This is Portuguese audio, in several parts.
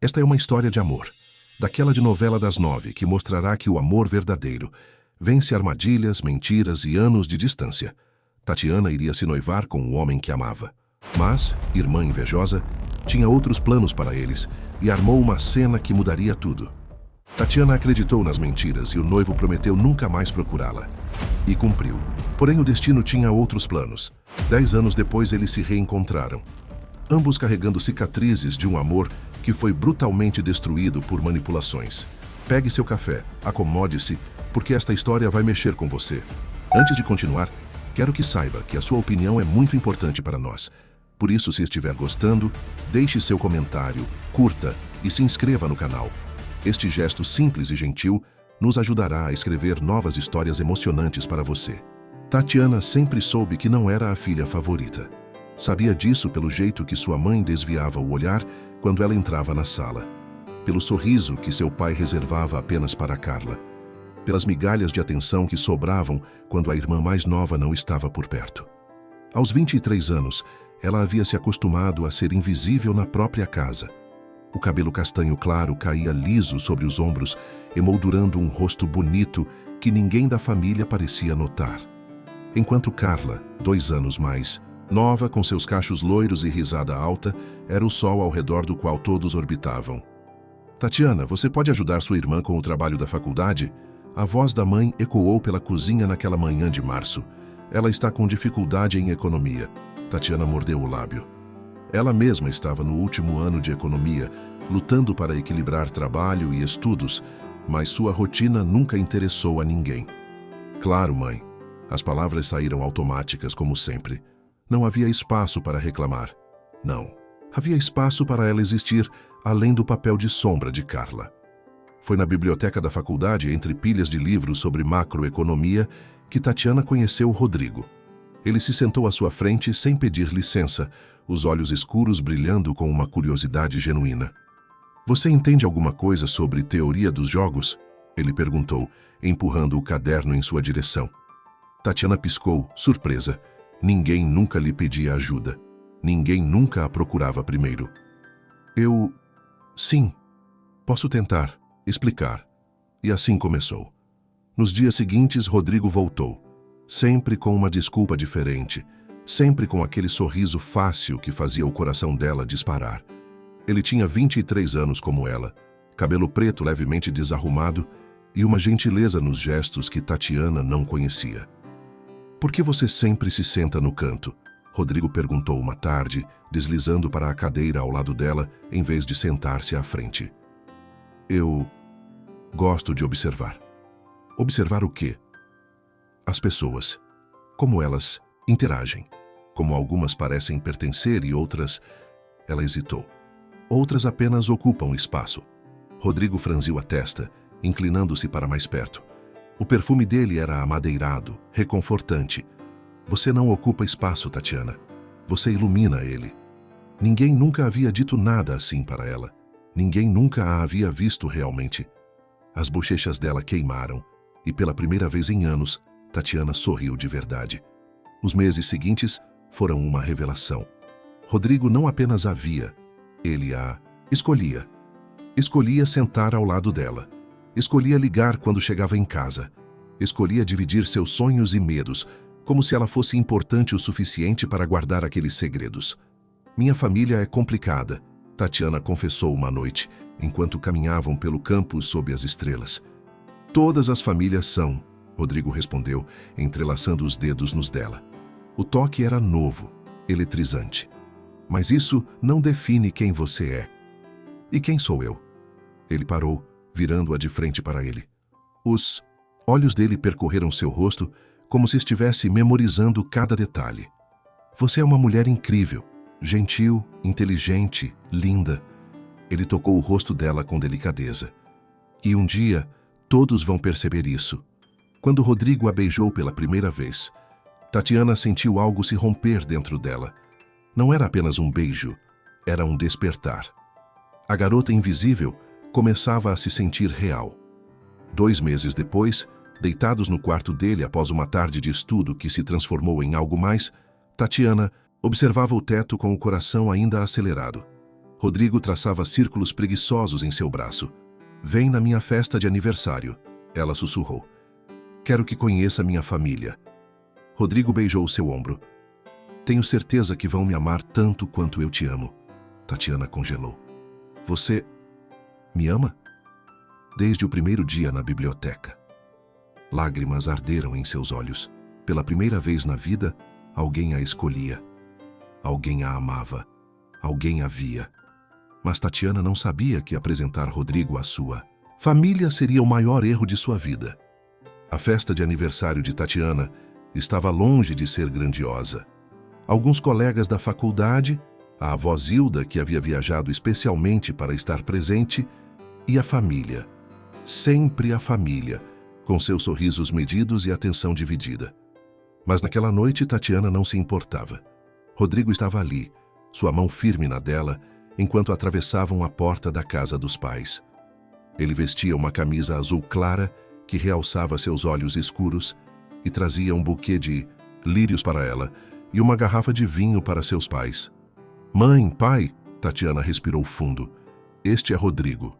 Esta é uma história de amor, daquela de novela das 9, que mostrará que o amor verdadeiro vence armadilhas, mentiras e anos de distância. Tatiana iria se noivar com o homem que amava. Mas, irmã invejosa, tinha outros planos para eles e armou uma cena que mudaria tudo. Tatiana acreditou nas mentiras e o noivo prometeu nunca mais procurá-la. E cumpriu. Porém, o destino tinha outros planos. 10 anos depois, eles se reencontraram. Ambos carregando cicatrizes de um amor que foi brutalmente destruído por manipulações. Pegue seu café, acomode-se, porque esta história vai mexer com você. Antes de continuar, quero que saiba que a sua opinião é muito importante para nós. Por isso, se estiver gostando, deixe seu comentário, curta e se inscreva no canal. Este gesto simples e gentil nos ajudará a escrever novas histórias emocionantes para você. Tatiana sempre soube que não era a filha favorita. Sabia disso pelo jeito que sua mãe desviava o olhar quando ela entrava na sala, pelo sorriso que seu pai reservava apenas para Carla, pelas migalhas de atenção que sobravam quando a irmã mais nova não estava por perto. Aos 23 anos, ela havia se acostumado a ser invisível na própria casa. O cabelo castanho claro caía liso sobre os ombros, emoldurando um rosto bonito que ninguém da família parecia notar. Enquanto Carla, 2 anos mais, nova, com seus cachos loiros e risada alta, era o sol ao redor do qual todos orbitavam. "Tatiana, você pode ajudar sua irmã com o trabalho da faculdade?" A voz da mãe ecoou pela cozinha naquela manhã de março. "Ela está com dificuldade em economia." Tatiana mordeu o lábio. Ela mesma estava no último ano de economia, lutando para equilibrar trabalho e estudos, mas sua rotina nunca interessou a ninguém. "Claro, mãe." As palavras saíram automáticas, como sempre. Não havia espaço para reclamar. Não. Havia espaço para ela existir, além do papel de sombra de Carla. Foi na biblioteca da faculdade, entre pilhas de livros sobre macroeconomia, que Tatiana conheceu Rodrigo. Ele se sentou à sua frente sem pedir licença, os olhos escuros brilhando com uma curiosidade genuína. "Você entende alguma coisa sobre teoria dos jogos?" ele perguntou, empurrando o caderno em sua direção. Tatiana piscou, surpresa. Ninguém nunca lhe pedia ajuda. Ninguém nunca a procurava primeiro. Sim, posso tentar, explicar." E assim começou. Nos dias seguintes, Rodrigo voltou. Sempre com uma desculpa diferente. Sempre com aquele sorriso fácil que fazia o coração dela disparar. Ele tinha 23 anos como ela, cabelo preto levemente desarrumado e uma gentileza nos gestos que Tatiana não conhecia. "Por que você sempre se senta no canto?" Rodrigo perguntou uma tarde, deslizando para a cadeira ao lado dela em vez de sentar-se à frente. "Eu gosto de observar." "Observar o quê?" "As pessoas. Como elas interagem. Como algumas parecem pertencer e outras..." Ela hesitou. "Outras apenas ocupam espaço." Rodrigo franziu a testa, inclinando-se para mais perto. O perfume dele era amadeirado, reconfortante. "Você não ocupa espaço, Tatiana. Você ilumina ele." Ninguém nunca havia dito nada assim para ela. Ninguém nunca a havia visto realmente. As bochechas dela queimaram, e pela primeira vez em anos, Tatiana sorriu de verdade. Os meses seguintes foram uma revelação. Rodrigo não apenas a via, ele a escolhia. Escolhia sentar ao lado dela. Escolhia ligar quando chegava em casa. Escolhia dividir seus sonhos e medos, como se ela fosse importante o suficiente para guardar aqueles segredos. "Minha família é complicada", Tatiana confessou uma noite, enquanto caminhavam pelo campus sob as estrelas. "Todas as famílias são", Rodrigo respondeu, entrelaçando os dedos nos dela. O toque era novo, eletrizante. "Mas isso não define quem você é." "E quem sou eu?" Ele parou, virando-a de frente para ele. Os olhos dele percorreram seu rosto como se estivesse memorizando cada detalhe. "Você é uma mulher incrível, gentil, inteligente, linda." Ele tocou o rosto dela com delicadeza. "E um dia, todos vão perceber isso." Quando Rodrigo a beijou pela primeira vez, Tatiana sentiu algo se romper dentro dela. Não era apenas um beijo, era um despertar. A garota invisível começava a se sentir real. 2 meses depois, deitados no quarto dele após uma tarde de estudo que se transformou em algo mais, Tatiana observava o teto com o coração ainda acelerado. Rodrigo traçava círculos preguiçosos em seu braço. Vem na minha festa de aniversário, ela sussurrou. Quero que conheça minha família. Rodrigo beijou seu ombro. Tenho certeza que vão me amar tanto quanto eu te amo. Tatiana congelou. Você me ama? Desde o primeiro dia na biblioteca. Lágrimas arderam em seus olhos. Pela primeira vez na vida, alguém a escolhia. Alguém a amava. Alguém a via. Mas Tatiana não sabia que apresentar Rodrigo à sua família seria o maior erro de sua vida. A festa de aniversário de Tatiana estava longe de ser grandiosa. Alguns colegas da faculdade, a avó Zilda, que havia viajado especialmente para estar presente, e a família. Sempre a família, com seus sorrisos medidos e atenção dividida. Mas naquela noite Tatiana não se importava. Rodrigo estava ali, sua mão firme na dela, enquanto atravessavam a porta da casa dos pais. Ele vestia uma camisa azul clara que realçava seus olhos escuros e trazia um buquê de lírios para ela e uma garrafa de vinho para seus pais. Mãe, pai, Tatiana respirou fundo. Este é Rodrigo.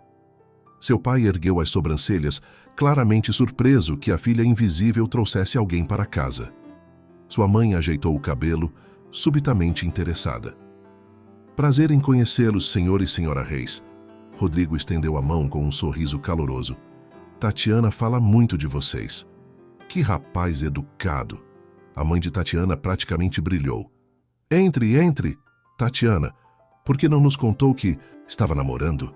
Seu pai ergueu as sobrancelhas, claramente surpreso que a filha invisível trouxesse alguém para casa. Sua mãe ajeitou o cabelo, subitamente interessada. Prazer em conhecê-los, senhor e senhora Reis. Rodrigo estendeu a mão com um sorriso caloroso. Tatiana fala muito de vocês. Que rapaz educado. A mãe de Tatiana praticamente brilhou. Entre, entre. Tatiana, por que não nos contou que estava namorando?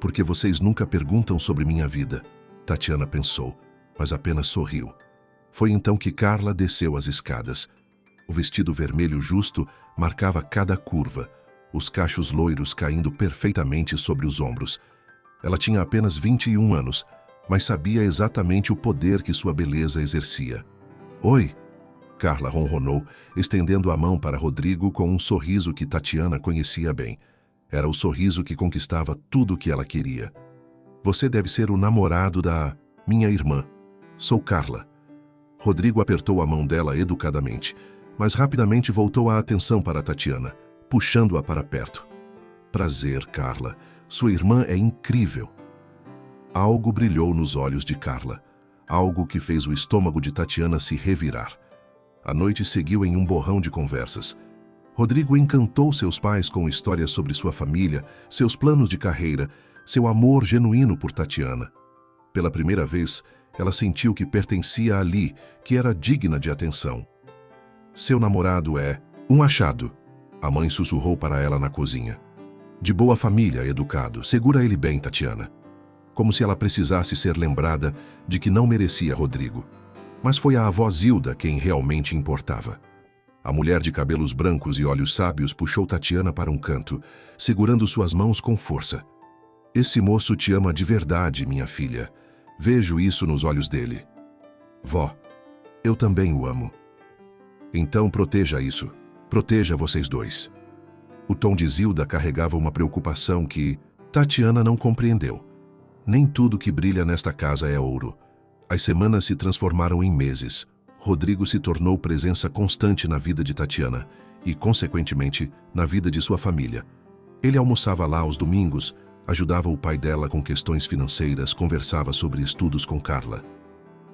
Porque vocês nunca perguntam sobre minha vida. Tatiana pensou, mas apenas sorriu. Foi então que Carla desceu as escadas. O vestido vermelho justo marcava cada curva, os cachos loiros caindo perfeitamente sobre os ombros. Ela tinha apenas 21 anos, mas sabia exatamente o poder que sua beleza exercia. Oi, Carla ronronou, estendendo a mão para Rodrigo com um sorriso que Tatiana conhecia bem. Era o sorriso que conquistava tudo o que ela queria. Você deve ser o namorado da minha irmã. Sou Carla. Rodrigo apertou a mão dela educadamente, mas rapidamente voltou a atenção para Tatiana, puxando-a para perto. Prazer, Carla. Sua irmã é incrível. Algo brilhou nos olhos de Carla, algo que fez o estômago de Tatiana se revirar. A noite seguiu em um borrão de conversas. Rodrigo encantou seus pais com histórias sobre sua família, seus planos de carreira, seu amor genuíno por Tatiana. Pela primeira vez, ela sentiu que pertencia ali, que era digna de atenção. Seu namorado é um achado, a mãe sussurrou para ela na cozinha. De boa família, educado, segura ele bem, Tatiana. Como se ela precisasse ser lembrada de que não merecia Rodrigo. Mas foi a avó Zilda quem realmente importava. A mulher de cabelos brancos e olhos sábios puxou Tatiana para um canto, segurando suas mãos com força. Esse moço te ama de verdade, minha filha. Vejo isso nos olhos dele. Vó, eu também o amo. Então proteja isso. Proteja vocês dois. O tom de Zilda carregava uma preocupação que Tatiana não compreendeu. Nem tudo que brilha nesta casa é ouro. As semanas se transformaram em meses. Rodrigo se tornou presença constante na vida de Tatiana e, consequentemente, na vida de sua família. Ele almoçava lá aos domingos, ajudava o pai dela com questões financeiras, conversava sobre estudos com Carla.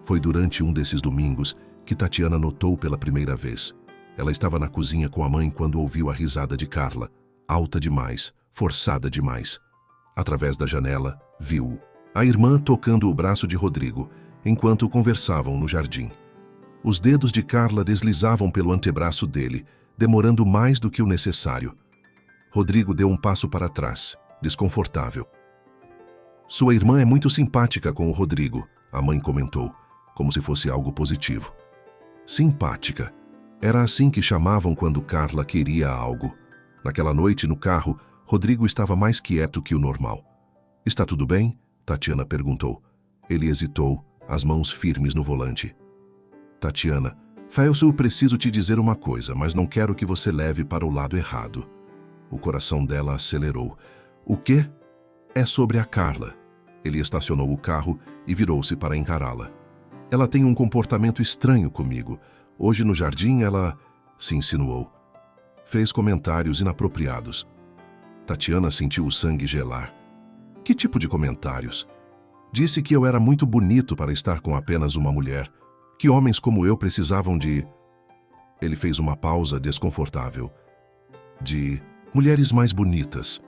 Foi durante um desses domingos que Tatiana notou pela primeira vez. Ela estava na cozinha com a mãe quando ouviu a risada de Carla, alta demais, forçada demais. Através da janela, viu a irmã tocando o braço de Rodrigo, enquanto conversavam no jardim. Os dedos de Carla deslizavam pelo antebraço dele, demorando mais do que o necessário. Rodrigo deu um passo para trás, desconfortável. Sua irmã é muito simpática com o Rodrigo, a mãe comentou, como se fosse algo positivo. Simpática. Era assim que chamavam quando Carla queria algo. Naquela noite, no carro, Rodrigo estava mais quieto que o normal. Está tudo bem? Tatiana perguntou. Ele hesitou, as mãos firmes no volante. Tatiana, Faelso, preciso te dizer uma coisa, mas não quero que você leve para o lado errado. O coração dela acelerou. O quê? É sobre a Carla. Ele estacionou o carro e virou-se para encará-la. Ela tem um comportamento estranho comigo. Hoje no jardim ela se insinuou. Fez comentários inapropriados. Tatiana sentiu o sangue gelar. Que tipo de comentários? Disse que eu era muito bonito para estar com apenas uma mulher, que homens como eu precisavam de... Ele fez uma pausa desconfortável. De mulheres mais bonitas.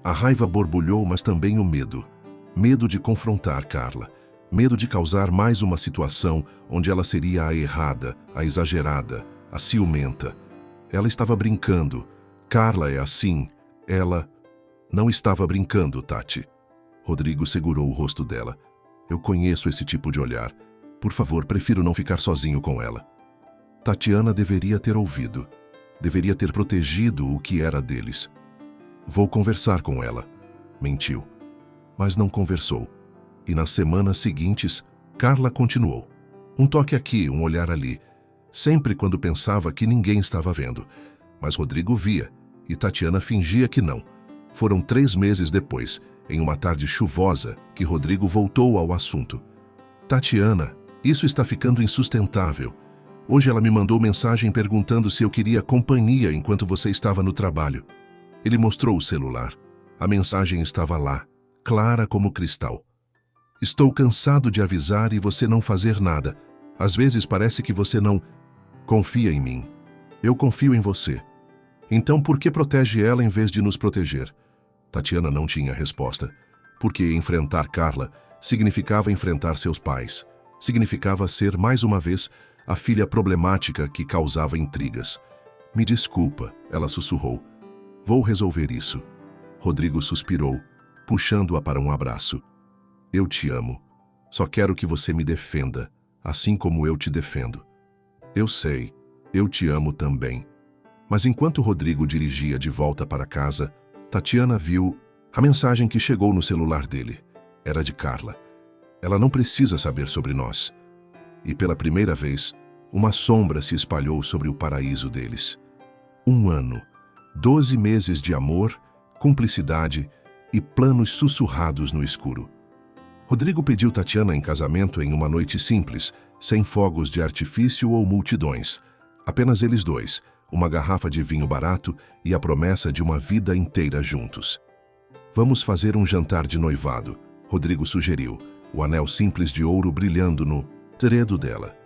A raiva borbulhou, mas também o medo. Medo de confrontar Carla. Medo de causar mais uma situação onde ela seria a errada, a exagerada, a ciumenta. Ela estava brincando. Carla é assim. Ela... Não estava brincando, Tati. Rodrigo segurou o rosto dela. Eu conheço esse tipo de olhar. Por favor, prefiro não ficar sozinho com ela. Tatiana deveria ter ouvido. Deveria ter protegido o que era deles. Vou conversar com ela. Mentiu. Mas não conversou. E nas semanas seguintes, Carla continuou. Um toque aqui, um olhar ali. Sempre quando pensava que ninguém estava vendo. Mas Rodrigo via, e Tatiana fingia que não. Foram 3 meses depois, em uma tarde chuvosa, que Rodrigo voltou ao assunto. Tatiana, isso está ficando insustentável. Hoje ela me mandou mensagem perguntando se eu queria companhia enquanto você estava no trabalho. Ele mostrou o celular. A mensagem estava lá, clara como cristal. Estou cansado de avisar e você não fazer nada. Às vezes parece que você não confia em mim. Eu confio em você. Então por que protege ela em vez de nos proteger? Tatiana não tinha resposta. Porque enfrentar Carla significava enfrentar seus pais. Significava ser, mais uma vez, a filha problemática que causava intrigas. Me desculpa, ela sussurrou. Vou resolver isso. Rodrigo suspirou, puxando-a para um abraço. Eu te amo. Só quero que você me defenda, assim como eu te defendo. Eu sei, eu te amo também. Mas enquanto Rodrigo dirigia de volta para casa, Tatiana viu a mensagem que chegou no celular dele. Era de Carla. Ela não precisa saber sobre nós. E pela primeira vez, uma sombra se espalhou sobre o paraíso deles. 1 ano, 12 meses de amor, cumplicidade e planos sussurrados no escuro. Rodrigo pediu Tatiana em casamento em uma noite simples, sem fogos de artifício ou multidões. Apenas eles dois, uma garrafa de vinho barato e a promessa de uma vida inteira juntos. Vamos fazer um jantar de noivado, Rodrigo sugeriu, o anel simples de ouro brilhando no dedo dela.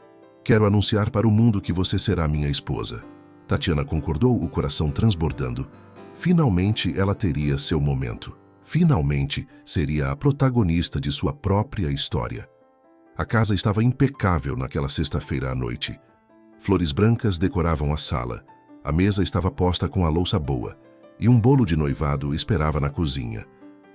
Quero anunciar para o mundo que você será minha esposa. Tatiana concordou, o coração transbordando. Finalmente ela teria seu momento. Finalmente seria a protagonista de sua própria história. A casa estava impecável naquela sexta-feira à noite. Flores brancas decoravam a sala. A mesa estava posta com a louça boa, e um bolo de noivado esperava na cozinha.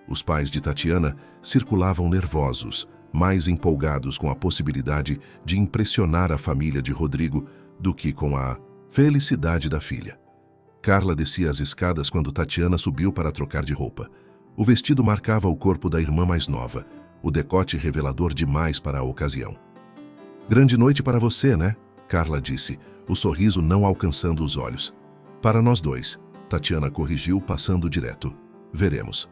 Os pais de Tatiana circulavam nervosos, mais empolgados com a possibilidade de impressionar a família de Rodrigo do que com a felicidade da filha. Carla descia as escadas quando Tatiana subiu para trocar de roupa. O vestido marcava o corpo da irmã mais nova, o decote revelador demais para a ocasião. Grande noite para você, né? Carla disse, o sorriso não alcançando os olhos. Para nós dois, Tatiana corrigiu, passando direto. Veremos.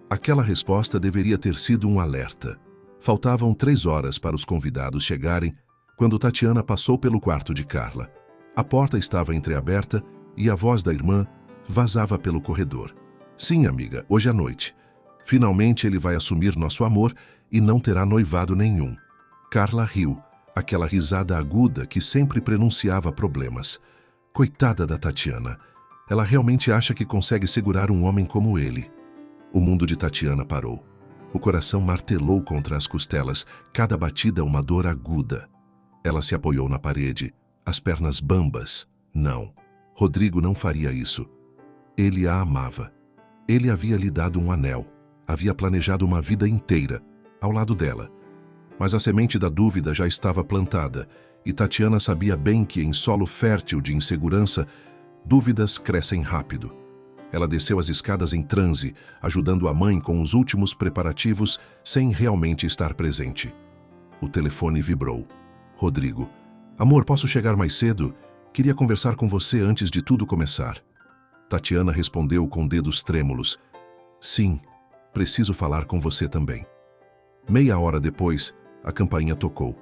Aquela resposta deveria ter sido um alerta. Faltavam 3 horas para os convidados chegarem, quando Tatiana passou pelo quarto de Carla. A porta estava entreaberta e a voz da irmã vazava pelo corredor. Sim, amiga, hoje à noite. Finalmente ele vai assumir nosso amor e não terá noivado nenhum. Carla riu, aquela risada aguda que sempre prenunciava problemas. Coitada da Tatiana. Ela realmente acha que consegue segurar um homem como ele. O mundo de Tatiana parou. O coração martelou contra as costelas, cada batida uma dor aguda. Ela se apoiou na parede, as pernas bambas. Não, Rodrigo não faria isso. Ele a amava. Ele havia lhe dado um anel. Havia planejado uma vida inteira, ao lado dela. Mas a semente da dúvida já estava plantada, e Tatiana sabia bem que em solo fértil de insegurança, dúvidas crescem rápido. Ela desceu as escadas em transe, ajudando a mãe com os últimos preparativos, sem realmente estar presente. O telefone vibrou. Rodrigo. Amor, posso chegar mais cedo? Queria conversar com você antes de tudo começar. Tatiana respondeu com dedos trêmulos. Sim, preciso falar com você também. Meia hora depois, a campainha tocou.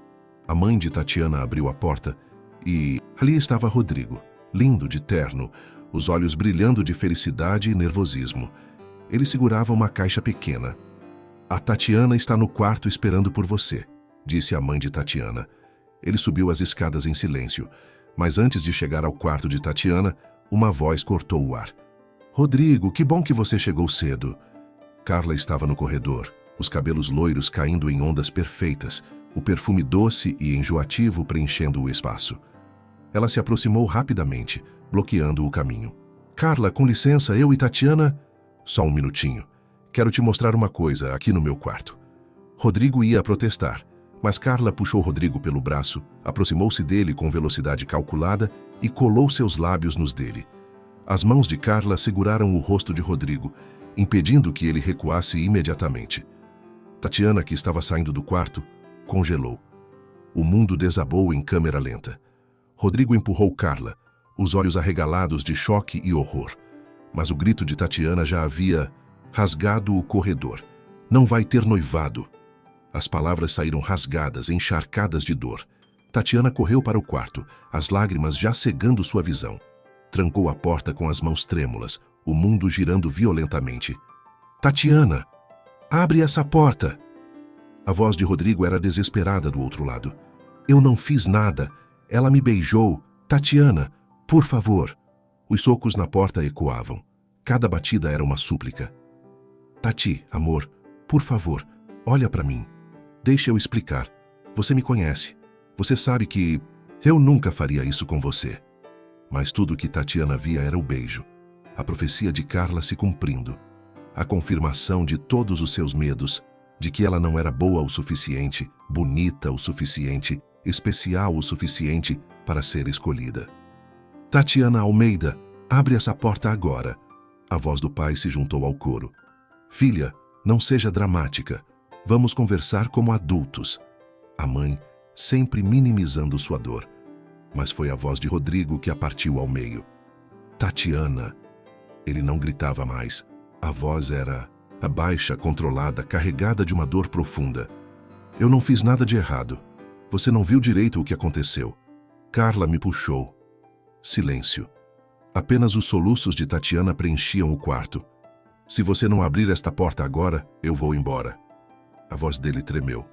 A mãe de Tatiana abriu a porta e ali estava Rodrigo, lindo de terno, os olhos brilhando de felicidade e nervosismo. Ele segurava uma caixa pequena. A Tatiana está no quarto esperando por você, disse a mãe de Tatiana. Ele subiu as escadas em silêncio, mas antes de chegar ao quarto de Tatiana, uma voz cortou o ar. Rodrigo, que bom que você chegou cedo. Carla estava no corredor, os cabelos loiros caindo em ondas perfeitas, o perfume doce e enjoativo preenchendo o espaço. Ela se aproximou rapidamente, bloqueando o caminho. Carla, com licença, eu e Tatiana... Só um minutinho. Quero te mostrar uma coisa aqui no meu quarto. Rodrigo ia protestar, mas Carla puxou Rodrigo pelo braço, aproximou-se dele com velocidade calculada e colou seus lábios nos dele. As mãos de Carla seguraram o rosto de Rodrigo, impedindo que ele recuasse imediatamente. Tatiana, que estava saindo do quarto, congelou. O mundo desabou em câmera lenta. Rodrigo empurrou Carla, os olhos arregalados de choque e horror. Mas o grito de Tatiana já havia rasgado o corredor. Não vai ter noivado. As palavras saíram rasgadas, encharcadas de dor. Tatiana correu para o quarto, as lágrimas já cegando sua visão. Trancou a porta com as mãos trêmulas, o mundo girando violentamente. Tatiana! Abre essa porta! A voz de Rodrigo era desesperada do outro lado. Eu não fiz nada. Ela me beijou. Tatiana, por favor. Os socos na porta ecoavam. Cada batida era uma súplica. Tati, amor, por favor, olha para mim. Deixa eu explicar. Você me conhece. Você sabe que eu nunca faria isso com você. Mas tudo que Tatiana via era o beijo. A profecia de Carla se cumprindo. A confirmação de todos os seus medos, de que ela não era boa o suficiente, bonita o suficiente, especial o suficiente para ser escolhida. Tatiana Almeida, abre essa porta agora. A voz do pai se juntou ao coro. Filha, não seja dramática. Vamos conversar como adultos. A mãe, sempre minimizando sua dor. Mas foi a voz de Rodrigo que a partiu ao meio. Tatiana. Ele não gritava mais. A voz era baixa, controlada, carregada de uma dor profunda. Eu não fiz nada de errado. Você não viu direito o que aconteceu. Carla me puxou. Silêncio. Apenas os soluços de Tatiana preenchiam o quarto. Se você não abrir esta porta agora, eu vou embora. A voz dele tremeu.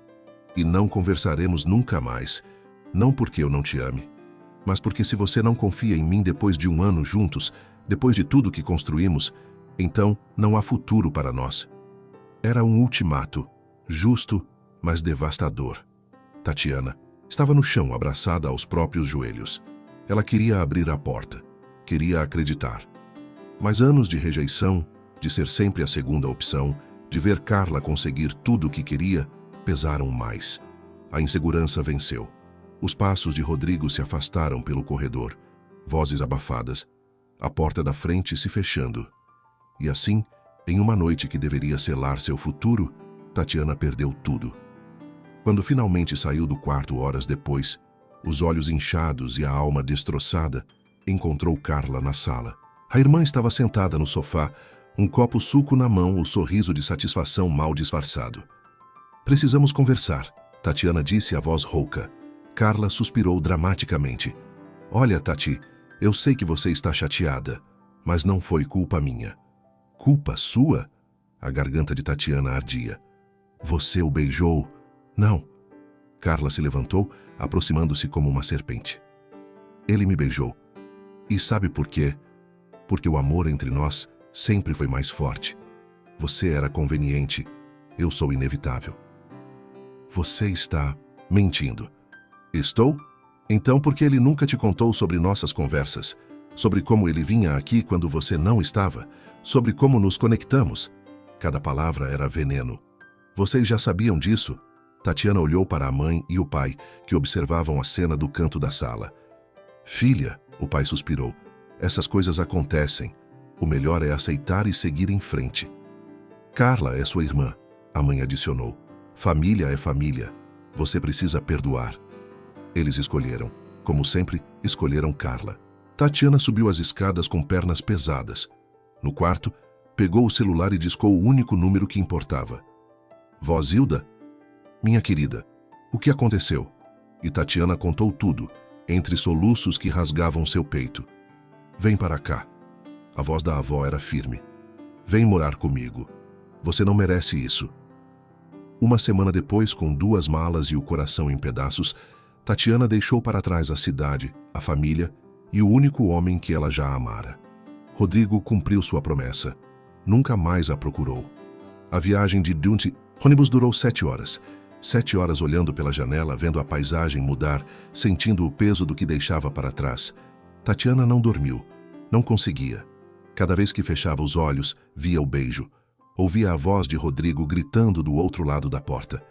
E não conversaremos nunca mais. Não porque eu não te ame, mas porque se você não confia em mim depois de 1 ano juntos, depois de tudo que construímos, então não há futuro para nós. Era um ultimato, justo, mas devastador. Tatiana estava no chão, abraçada aos próprios joelhos. Ela queria abrir a porta, queria acreditar. Mas anos de rejeição, de ser sempre a segunda opção, de ver Carla conseguir tudo o que queria, pesaram mais. A insegurança venceu. Os passos de Rodrigo se afastaram pelo corredor, vozes abafadas, a porta da frente se fechando. E assim, em uma noite que deveria selar seu futuro, Tatiana perdeu tudo. Quando finalmente saiu do quarto horas depois, os olhos inchados e a alma destroçada, encontrou Carla na sala. A irmã estava sentada no sofá, um copo suco na mão, o sorriso de satisfação mal disfarçado. Precisamos conversar, Tatiana disse a voz rouca. Carla suspirou dramaticamente. Olha, Tati, eu sei que você está chateada, mas não foi culpa minha. Culpa sua? A garganta de Tatiana ardia. Você o beijou? Não. Carla se levantou, aproximando-se como uma serpente. Ele me beijou. E sabe por quê? Porque o amor entre nós sempre foi mais forte. Você era conveniente, eu sou inevitável. Você está mentindo. Estou? Então por que ele nunca te contou sobre nossas conversas? Sobre como ele vinha aqui quando você não estava? Sobre como nos conectamos? Cada palavra era veneno. Vocês já sabiam disso? Tatiana olhou para a mãe e o pai, que observavam a cena do canto da sala. Filha, o pai suspirou, essas coisas acontecem. O melhor é aceitar e seguir em frente. Carla é sua irmã, a mãe adicionou. Família é família. Você precisa perdoar. Eles escolheram. Como sempre, escolheram Carla. Tatiana subiu as escadas com pernas pesadas. No quarto, pegou o celular e discou o único número que importava. Vó Zilda? Minha querida, o que aconteceu? E Tatiana contou tudo, entre soluços que rasgavam seu peito. Vem para cá. A voz da avó era firme. Vem morar comigo. Você não merece isso. Uma semana depois, com 2 malas e o coração em pedaços, Tatiana deixou para trás a cidade, a família e o único homem que ela já amara. Rodrigo cumpriu sua promessa. Nunca mais a procurou. A viagem de Dundee, ônibus durou 7 horas. 7 horas olhando pela janela, vendo a paisagem mudar, sentindo o peso do que deixava para trás. Tatiana não dormiu. Não conseguia. Cada vez que fechava os olhos, via o beijo. Ouvia a voz de Rodrigo gritando do outro lado da porta.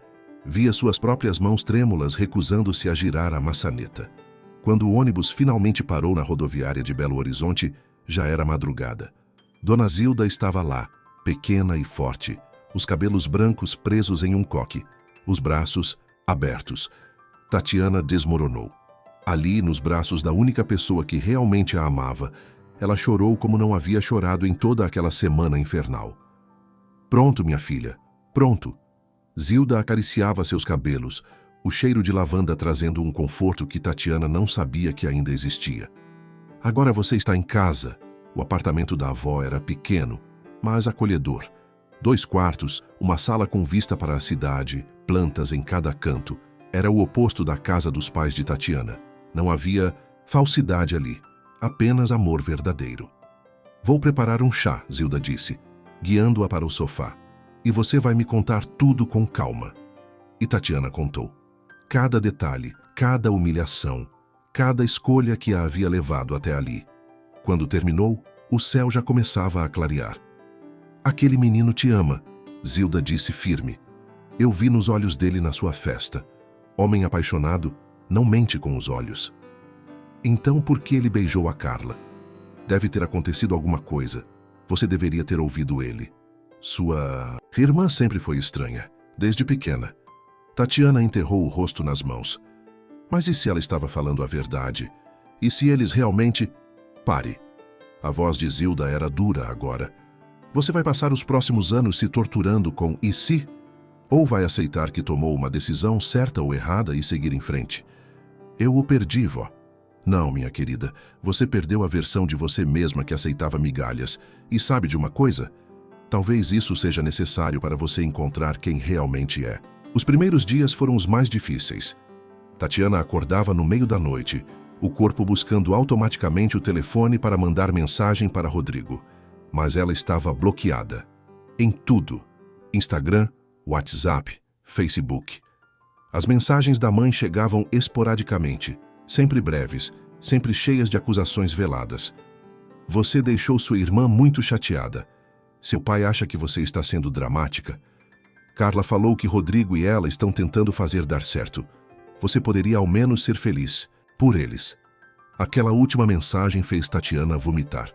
Via suas próprias mãos trêmulas recusando-se a girar a maçaneta. Quando o ônibus finalmente parou na rodoviária de Belo Horizonte, já era madrugada. Dona Zilda estava lá, pequena e forte, os cabelos brancos presos em um coque, os braços abertos. Tatiana desmoronou. Ali, nos braços da única pessoa que realmente a amava, ela chorou como não havia chorado em toda aquela semana infernal. Pronto, minha filha, pronto. Zilda acariciava seus cabelos, o cheiro de lavanda trazendo um conforto que Tatiana não sabia que ainda existia. Agora você está em casa. O apartamento da avó era pequeno, mas acolhedor. 2 quartos, uma sala com vista para a cidade, plantas em cada canto. Era o oposto da casa dos pais de Tatiana. Não havia falsidade ali, apenas amor verdadeiro. Vou preparar um chá, Zilda disse, guiando-a para o sofá. E você vai me contar tudo com calma. E Tatiana contou. Cada detalhe, cada humilhação, cada escolha que a havia levado até ali. Quando terminou, o céu já começava a clarear. Aquele menino te ama, Zilda disse firme. Eu vi nos olhos dele na sua festa. Homem apaixonado não mente com os olhos. Então por que ele beijou a Carla? Deve ter acontecido alguma coisa. Você deveria ter ouvido ele. Sua irmã sempre foi estranha, desde pequena. Tatiana enterrou o rosto nas mãos. Mas e se ela estava falando a verdade? E se eles realmente... Pare. A voz de Zilda era dura agora. Você vai passar os próximos anos se torturando com e se? Ou vai aceitar que tomou uma decisão certa ou errada e seguir em frente? Eu o perdi, vó. Não, minha querida, você perdeu a versão de você mesma que aceitava migalhas. E sabe de uma coisa? Talvez isso seja necessário para você encontrar quem realmente é. Os primeiros dias foram os mais difíceis. Tatiana acordava no meio da noite, o corpo buscando automaticamente o telefone para mandar mensagem para Rodrigo. Mas ela estava bloqueada. Em tudo. Instagram, WhatsApp, Facebook. As mensagens da mãe chegavam esporadicamente, sempre breves, sempre cheias de acusações veladas. Você deixou sua irmã muito chateada. Seu pai acha que você está sendo dramática. Carla falou que Rodrigo e ela estão tentando fazer dar certo. Você poderia ao menos ser feliz, por eles. Aquela última mensagem fez Tatiana vomitar.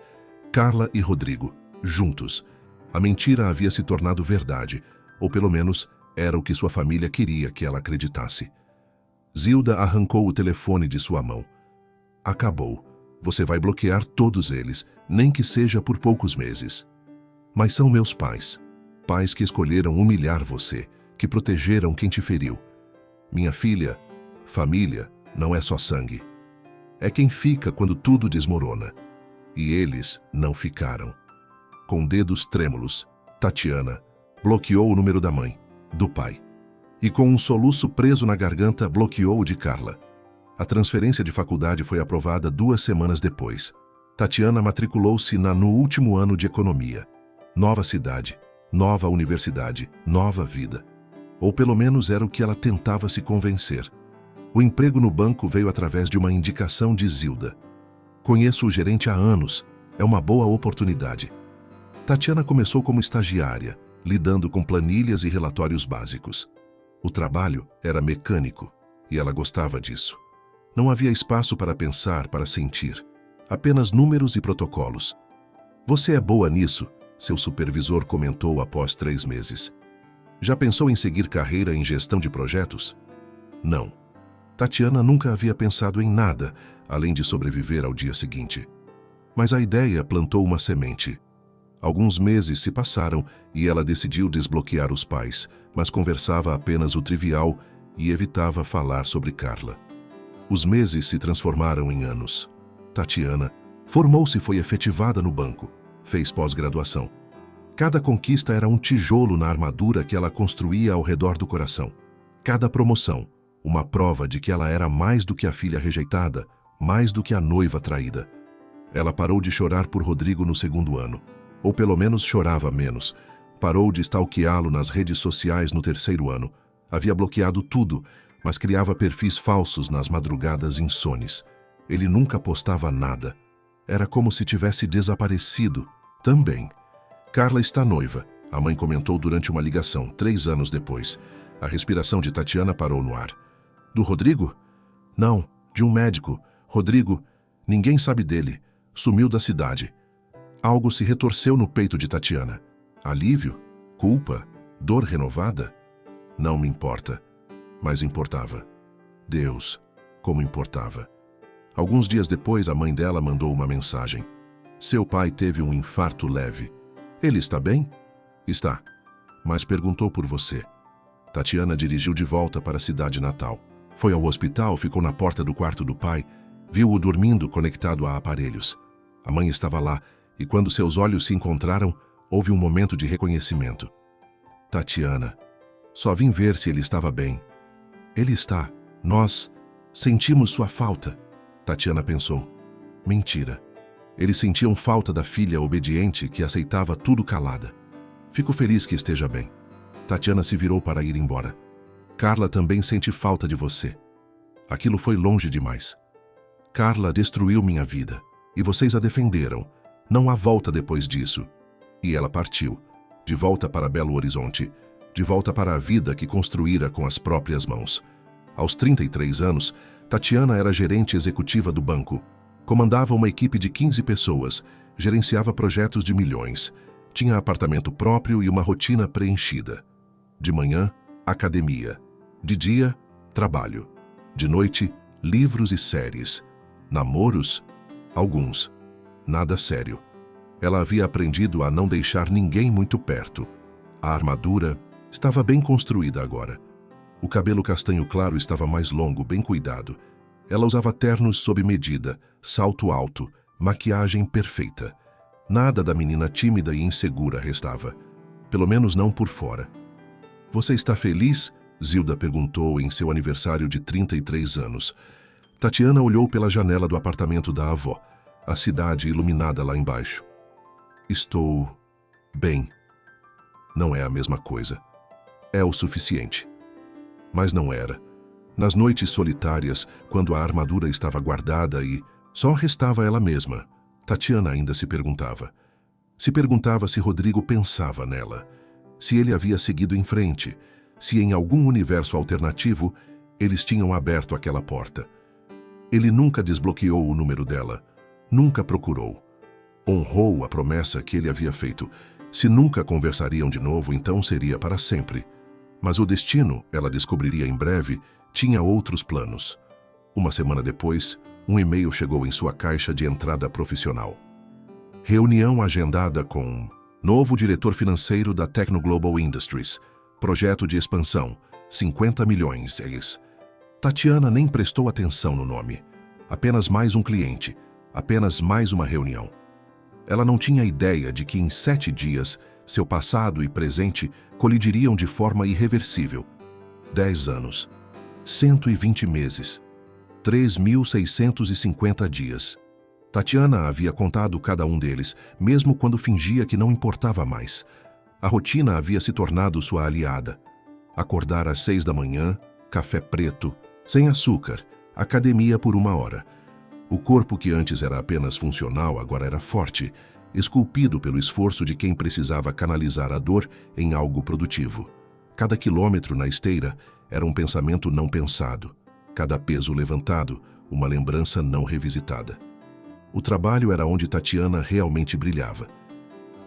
Carla e Rodrigo, juntos. A mentira havia se tornado verdade, ou pelo menos era o que sua família queria que ela acreditasse. Zilda arrancou o telefone de sua mão. Acabou. Você vai bloquear todos eles, nem que seja por poucos meses. Mas são meus pais. Pais que escolheram humilhar você, que protegeram quem te feriu. Minha filha, família não é só sangue. É quem fica quando tudo desmorona. E eles não ficaram. Com dedos trêmulos, Tatiana bloqueou o número da mãe, do pai. E com um soluço preso na garganta, bloqueou o de Carla. A transferência de faculdade foi aprovada 2 semanas depois. Tatiana matriculou-se no último ano de economia. Nova cidade, nova universidade, nova vida. Ou pelo menos era o que ela tentava se convencer. O emprego no banco veio através de uma indicação de Zilda. Conheço o gerente há anos. É uma boa oportunidade. Tatiana começou como estagiária, lidando com planilhas e relatórios básicos. O trabalho era mecânico e ela gostava disso. Não havia espaço para pensar, para sentir. Apenas números e protocolos. Você é boa nisso, seu supervisor comentou após 3 meses. Já pensou em seguir carreira em gestão de projetos? Não. Tatiana nunca havia pensado em nada, além de sobreviver ao dia seguinte. Mas a ideia plantou uma semente. Alguns meses se passaram e ela decidiu desbloquear os pais, mas conversava apenas o trivial e evitava falar sobre Carla. Os meses se transformaram em anos. Tatiana formou-se e foi efetivada no banco. Fez pós-graduação. Cada conquista era um tijolo na armadura que ela construía ao redor do coração. Cada promoção, uma prova de que ela era mais do que a filha rejeitada, mais do que a noiva traída. Ela parou de chorar por Rodrigo no segundo ano, ou pelo menos chorava menos. Parou de stalkeá-lo nas redes sociais no terceiro ano. Havia bloqueado tudo, mas criava perfis falsos nas madrugadas insones. Ele nunca postava nada. Era como se tivesse desaparecido. Também. Carla está noiva, a mãe comentou durante uma ligação, 3 anos depois. A respiração de Tatiana parou no ar. Do Rodrigo? Não, de um médico. Rodrigo, ninguém sabe dele. Sumiu da cidade. Algo se retorceu no peito de Tatiana. Alívio? Culpa? Dor renovada? Não me importa. Mas importava. Deus, como importava. Alguns dias depois, a mãe dela mandou uma mensagem. Seu pai teve um infarto leve. Ele está bem? Está. Mas perguntou por você. Tatiana dirigiu de volta para a cidade natal. Foi ao hospital, ficou na porta do quarto do pai, viu-o dormindo conectado a aparelhos. A mãe estava lá, e quando seus olhos se encontraram, houve um momento de reconhecimento. Tatiana, só vim ver se ele estava bem. Ele está. Nós sentimos sua falta. Tatiana pensou. Mentira. Eles sentiam falta da filha obediente que aceitava tudo calada. Fico feliz que esteja bem. Tatiana se virou para ir embora. Carla também sente falta de você. Aquilo foi longe demais. Carla destruiu minha vida, e vocês a defenderam. Não há volta depois disso. E ela partiu, de volta para Belo Horizonte, de volta para a vida que construíra com as próprias mãos. Aos 33 anos, Tatiana era gerente executiva do banco. Comandava uma equipe de 15 pessoas, gerenciava projetos de milhões. Tinha apartamento próprio e uma rotina preenchida. De manhã, academia. De dia, trabalho. De noite, livros e séries. Namoros? Alguns. Nada sério. Ela havia aprendido a não deixar ninguém muito perto. A armadura estava bem construída agora. O cabelo castanho claro estava mais longo, bem cuidado. Ela usava ternos sob medida, salto alto, maquiagem perfeita. Nada da menina tímida e insegura restava. Pelo menos não por fora. Você está feliz? Zilda perguntou em seu aniversário de 33 anos. Tatiana olhou pela janela do apartamento da avó, a cidade iluminada lá embaixo. Estou bem. Não é a mesma coisa. É o suficiente. Mas não era. Nas noites solitárias, quando a armadura estava guardada e só restava ela mesma, Tatiana ainda se perguntava. Se perguntava se Rodrigo pensava nela, se ele havia seguido em frente, se em algum universo alternativo eles tinham aberto aquela porta. Ele nunca desbloqueou o número dela, nunca procurou. Honrou a promessa que ele havia feito. Se nunca conversariam de novo, então seria para sempre. Mas o destino, ela descobriria em breve, tinha outros planos. Uma semana depois, um e-mail chegou em sua caixa de entrada profissional. Reunião agendada com novo diretor financeiro da Tecno Global Industries. Projeto de expansão, 50 milhões. Tatiana nem prestou atenção no nome. Apenas mais um cliente, apenas mais uma reunião. Ela não tinha ideia de que em 7 dias, seu passado e presente colidiriam de forma irreversível. 10 anos, 120 meses, 3.650 dias. Tatiana havia contado cada um deles, mesmo quando fingia que não importava mais. A rotina havia se tornado sua aliada. Acordar às 6 da manhã, café preto, sem açúcar, academia por 1 hora. O corpo que antes era apenas funcional agora era forte, esculpido pelo esforço de quem precisava canalizar a dor em algo produtivo. Cada quilômetro na esteira era um pensamento não pensado. Cada peso levantado, uma lembrança não revisitada. O trabalho era onde Tatiana realmente brilhava.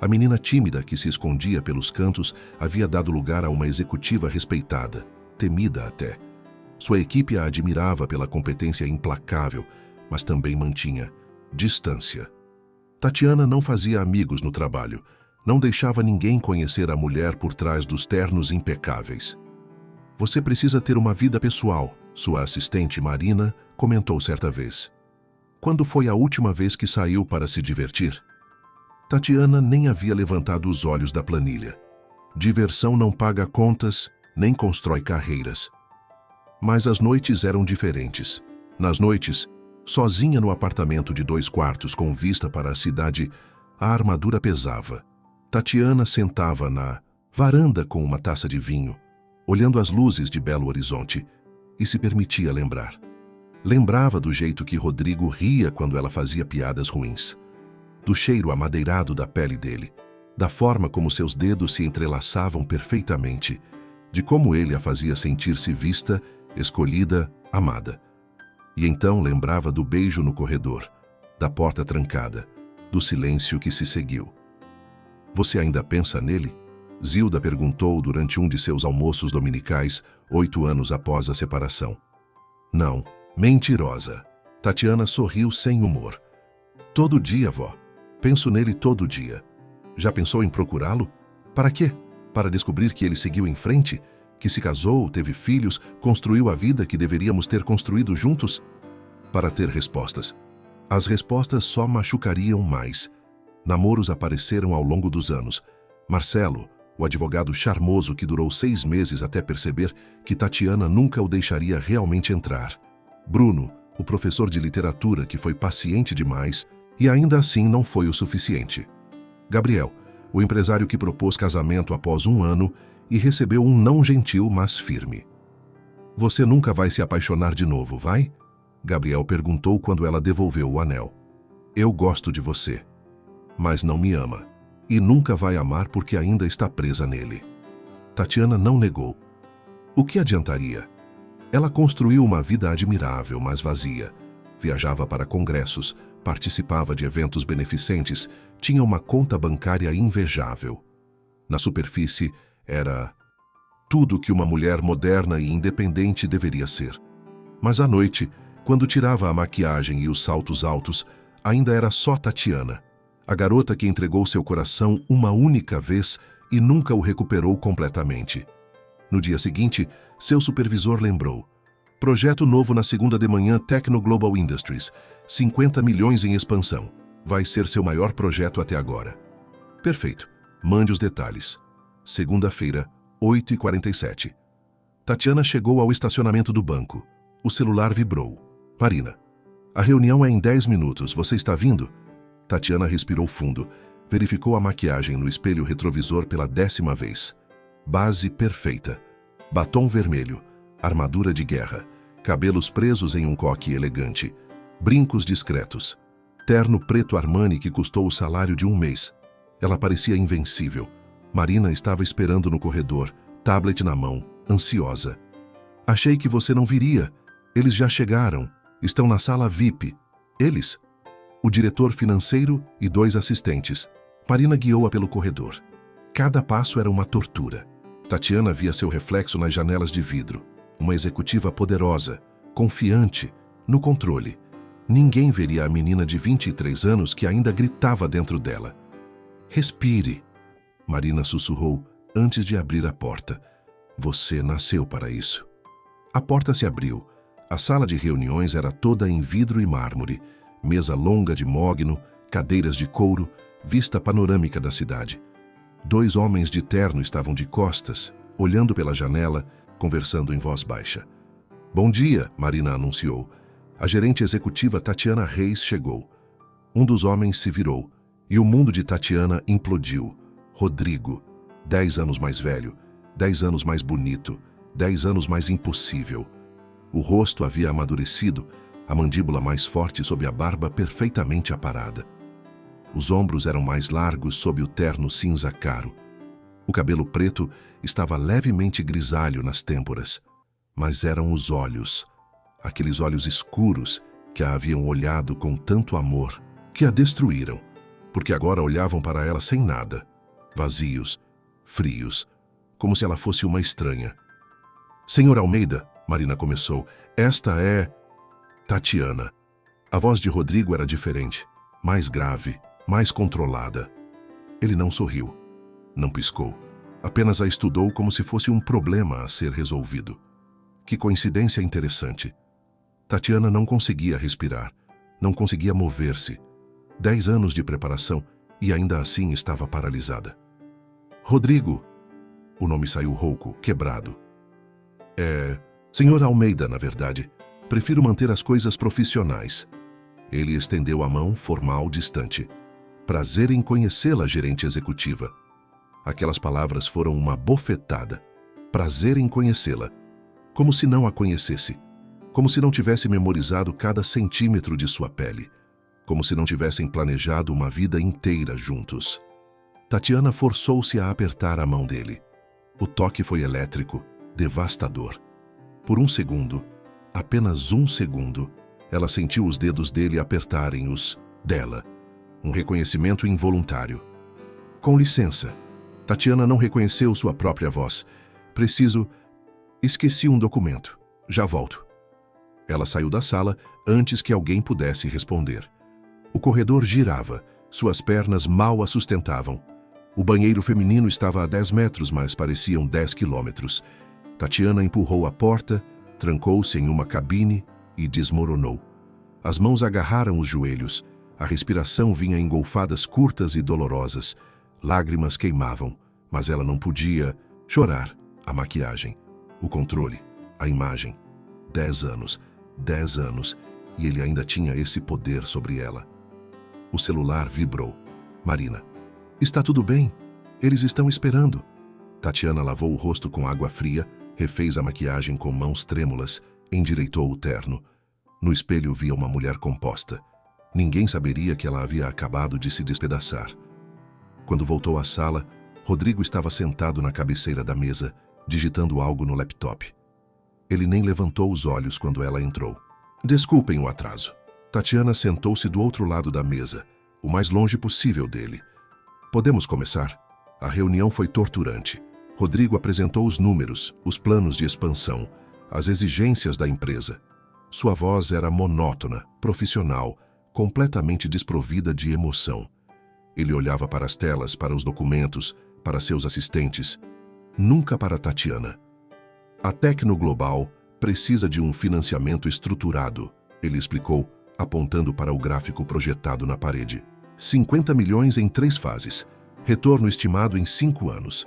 A menina tímida que se escondia pelos cantos havia dado lugar a uma executiva respeitada, temida até. Sua equipe a admirava pela competência implacável, mas também mantinha distância. Tatiana não fazia amigos no trabalho, não deixava ninguém conhecer a mulher por trás dos ternos impecáveis. Você precisa ter uma vida pessoal, sua assistente Marina comentou certa vez. Quando foi a última vez que saiu para se divertir? Tatiana nem havia levantado os olhos da planilha. Diversão não paga contas, nem constrói carreiras. Mas as noites eram diferentes. Nas noites, sozinha no apartamento de 2 quartos com vista para a cidade, a armadura pesava. Tatiana sentava na varanda com uma taça de vinho, olhando as luzes de Belo Horizonte, e se permitia lembrar. Lembrava do jeito que Rodrigo ria quando ela fazia piadas ruins, do cheiro amadeirado da pele dele, da forma como seus dedos se entrelaçavam perfeitamente, de como ele a fazia sentir-se vista, escolhida, amada. E então lembrava do beijo no corredor, da porta trancada, do silêncio que se seguiu. Você ainda pensa nele? Zilda perguntou durante um de seus almoços dominicais, 8 anos após a separação. Não, mentirosa. Tatiana sorriu sem humor. Todo dia, vó. Penso nele todo dia. Já pensou em procurá-lo? Para quê? Para descobrir que ele seguiu em frente? Que se casou, teve filhos, construiu a vida que deveríamos ter construído juntos? Para ter respostas. As respostas só machucariam mais. Namoros apareceram ao longo dos anos. Marcelo, o advogado charmoso que durou 6 meses até perceber que Tatiana nunca o deixaria realmente entrar. Bruno, o professor de literatura que foi paciente demais e ainda assim não foi o suficiente. Gabriel, o empresário que propôs casamento após 1 ano e recebeu um não gentil, mas firme. Você nunca vai se apaixonar de novo, vai? Gabriel perguntou quando ela devolveu o anel. Eu gosto de você, mas não me ama. E nunca vai amar porque ainda está presa nele. Tatiana não negou. O que adiantaria? Ela construiu uma vida admirável, mas vazia. Viajava para congressos, participava de eventos beneficentes, tinha uma conta bancária invejável. Na superfície, era tudo que uma mulher moderna e independente deveria ser. Mas à noite, quando tirava a maquiagem e os saltos altos, ainda era só Tatiana. A garota que entregou seu coração uma única vez e nunca o recuperou completamente. No dia seguinte, seu supervisor lembrou. Projeto novo na segunda de manhã Tecno Global Industries. 50 milhões em expansão. Vai ser seu maior projeto até agora. Perfeito. Mande os detalhes. Segunda-feira, 8h47. Tatiana chegou ao estacionamento do banco. O celular vibrou. Marina. A reunião é em 10 minutos. Você está vindo? Tatiana respirou fundo, verificou a maquiagem no espelho retrovisor pela 10ª vez. Base perfeita. Batom vermelho, armadura de guerra, cabelos presos em um coque elegante, brincos discretos, terno preto Armani que custou o salário de 1 mês. Ela parecia invencível. Marina estava esperando no corredor, tablet na mão, ansiosa. Achei que você não viria. Eles já chegaram. Estão na sala VIP. Eles? O diretor financeiro e 2 assistentes. Marina guiou-a pelo corredor. Cada passo era uma tortura. Tatiana via seu reflexo nas janelas de vidro. Uma executiva poderosa, confiante, no controle. Ninguém veria a menina de 23 anos que ainda gritava dentro dela. Respire, Marina sussurrou antes de abrir a porta. Você nasceu para isso. A porta se abriu. A sala de reuniões era toda em vidro e mármore. Mesa longa de mogno, cadeiras de couro, vista panorâmica da cidade. 2 homens de terno estavam de costas, olhando pela janela, conversando em voz baixa. Bom dia, Marina anunciou. A gerente executiva Tatiana Reis chegou. Um dos homens se virou, e o mundo de Tatiana implodiu. Rodrigo, 10 anos mais velho, 10 anos mais bonito, 10 anos mais impossível. O rosto havia amadurecido, a mandíbula mais forte sob a barba perfeitamente aparada. Os ombros eram mais largos sob o terno cinza caro. O cabelo preto estava levemente grisalho nas têmporas, mas eram os olhos, aqueles olhos escuros que a haviam olhado com tanto amor, que a destruíram, porque agora olhavam para ela sem nada, vazios, frios, como se ela fosse uma estranha. Senhor Almeida, Marina começou, esta é... Tatiana. A voz de Rodrigo era diferente, mais grave, mais controlada. Ele não sorriu, não piscou, apenas a estudou como se fosse um problema a ser resolvido. Que coincidência interessante. Tatiana não conseguia respirar, não conseguia mover-se. 10 anos de preparação e ainda assim estava paralisada. Rodrigo! O nome saiu rouco, quebrado. Senhor Almeida, na verdade. Prefiro manter as coisas profissionais. Ele estendeu a mão, formal, distante. Prazer em conhecê-la, gerente executiva. Aquelas palavras foram uma bofetada. Prazer em conhecê-la. Como se não a conhecesse. Como se não tivesse memorizado cada centímetro de sua pele. Como se não tivessem planejado uma vida inteira juntos. Tatiana forçou-se a apertar a mão dele. O toque foi elétrico, devastador. Por um segundo, apenas um segundo, ela sentiu os dedos dele apertarem os dela. Um reconhecimento involuntário. Com licença. Tatiana não reconheceu sua própria voz. Esqueci um documento. Já volto. Ela saiu da sala antes que alguém pudesse responder. O corredor girava. Suas pernas mal a sustentavam. O banheiro feminino estava a 10 metros, mas pareciam 10 quilômetros. Tatiana empurrou a porta, trancou-se em uma cabine e desmoronou. As mãos agarraram os joelhos. A respiração vinha em golfadas curtas e dolorosas. Lágrimas queimavam, mas ela não podia chorar. A maquiagem, o controle, a imagem. 10 anos, 10 anos, e ele ainda tinha esse poder sobre ela. O celular vibrou. Marina. Está tudo bem? Eles estão esperando. Tatiana lavou o rosto com água fria, refez a maquiagem com mãos trêmulas, endireitou o terno. No espelho via uma mulher composta. Ninguém saberia que ela havia acabado de se despedaçar. Quando voltou à sala, Rodrigo estava sentado na cabeceira da mesa, digitando algo no laptop. Ele nem levantou os olhos quando ela entrou. Desculpem o atraso. Tatiana sentou-se do outro lado da mesa, o mais longe possível dele. Podemos começar? A reunião foi torturante. Rodrigo apresentou os números, os planos de expansão, as exigências da empresa. Sua voz era monótona, profissional, completamente desprovida de emoção. Ele olhava para as telas, para os documentos, para seus assistentes, nunca para Tatiana. A Tecno Global precisa de um financiamento estruturado, ele explicou, apontando para o gráfico projetado na parede. 50 milhões em 3 fases. Retorno estimado em 5 anos.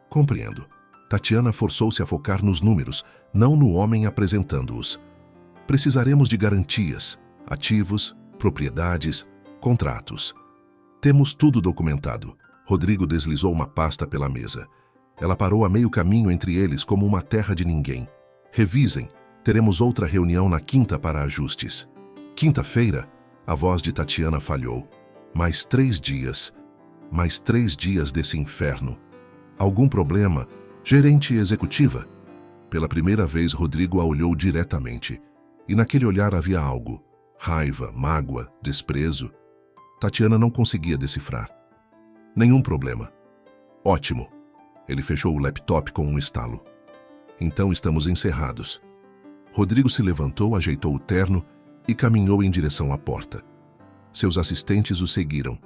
Compreendo. Tatiana forçou-se a focar nos números, não no homem apresentando-os. Precisaremos de garantias, ativos, propriedades, contratos. Temos tudo documentado. Rodrigo deslizou uma pasta pela mesa. Ela parou a meio caminho entre eles como uma terra de ninguém. Revisem. Teremos outra reunião na quinta para ajustes. Quinta-feira, a voz de Tatiana falhou. Mais 3 dias. Mais 3 dias desse inferno. Algum problema? Gerente executiva? Pela primeira vez, Rodrigo a olhou diretamente. E naquele olhar havia algo. Raiva, mágoa, desprezo. Tatiana não conseguia decifrar. Nenhum problema. Ótimo. Ele fechou o laptop com um estalo. Então estamos encerrados. Rodrigo se levantou, ajeitou o terno e caminhou em direção à porta. Seus assistentes o seguiram.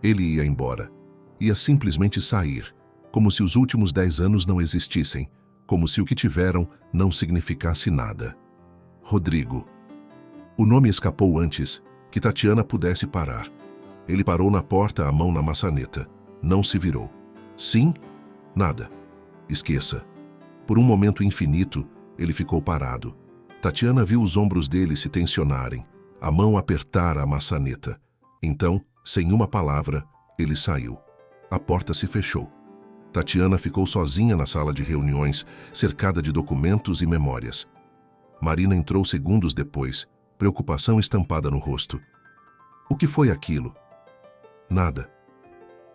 Ele ia embora. Ia simplesmente sair, como se os últimos 10 anos não existissem, como se o que tiveram não significasse nada. Rodrigo. O nome escapou antes que Tatiana pudesse parar. Ele parou na porta, a mão na maçaneta. Não se virou. Sim? Nada. Esqueça. Por um momento infinito, ele ficou parado. Tatiana viu os ombros dele se tensionarem, a mão apertar a maçaneta. Então, sem uma palavra, ele saiu. A porta se fechou. Tatiana ficou sozinha na sala de reuniões, cercada de documentos e memórias. Marina entrou segundos depois, preocupação estampada no rosto. O que foi aquilo? Nada.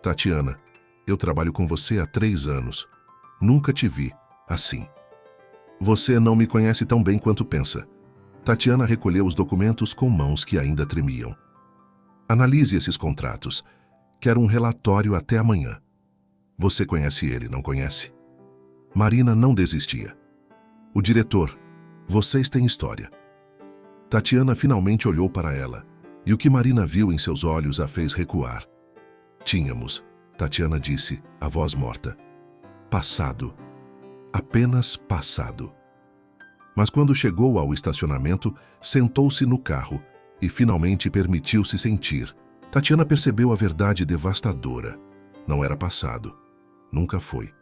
Tatiana, eu trabalho com você há 3 anos. Nunca te vi assim. Você não me conhece tão bem quanto pensa. Tatiana recolheu os documentos com mãos que ainda tremiam. Analise esses contratos. Quero um relatório até amanhã. Você conhece ele, não conhece? Marina não desistia. O diretor. Vocês têm história. Tatiana finalmente olhou para ela, e o que Marina viu em seus olhos a fez recuar. Tínhamos, Tatiana disse, a voz morta. Passado. Apenas passado. Mas quando chegou ao estacionamento, sentou-se no carro e finalmente permitiu-se sentir. Tatiana percebeu a verdade devastadora. Não era passado. Nunca foi.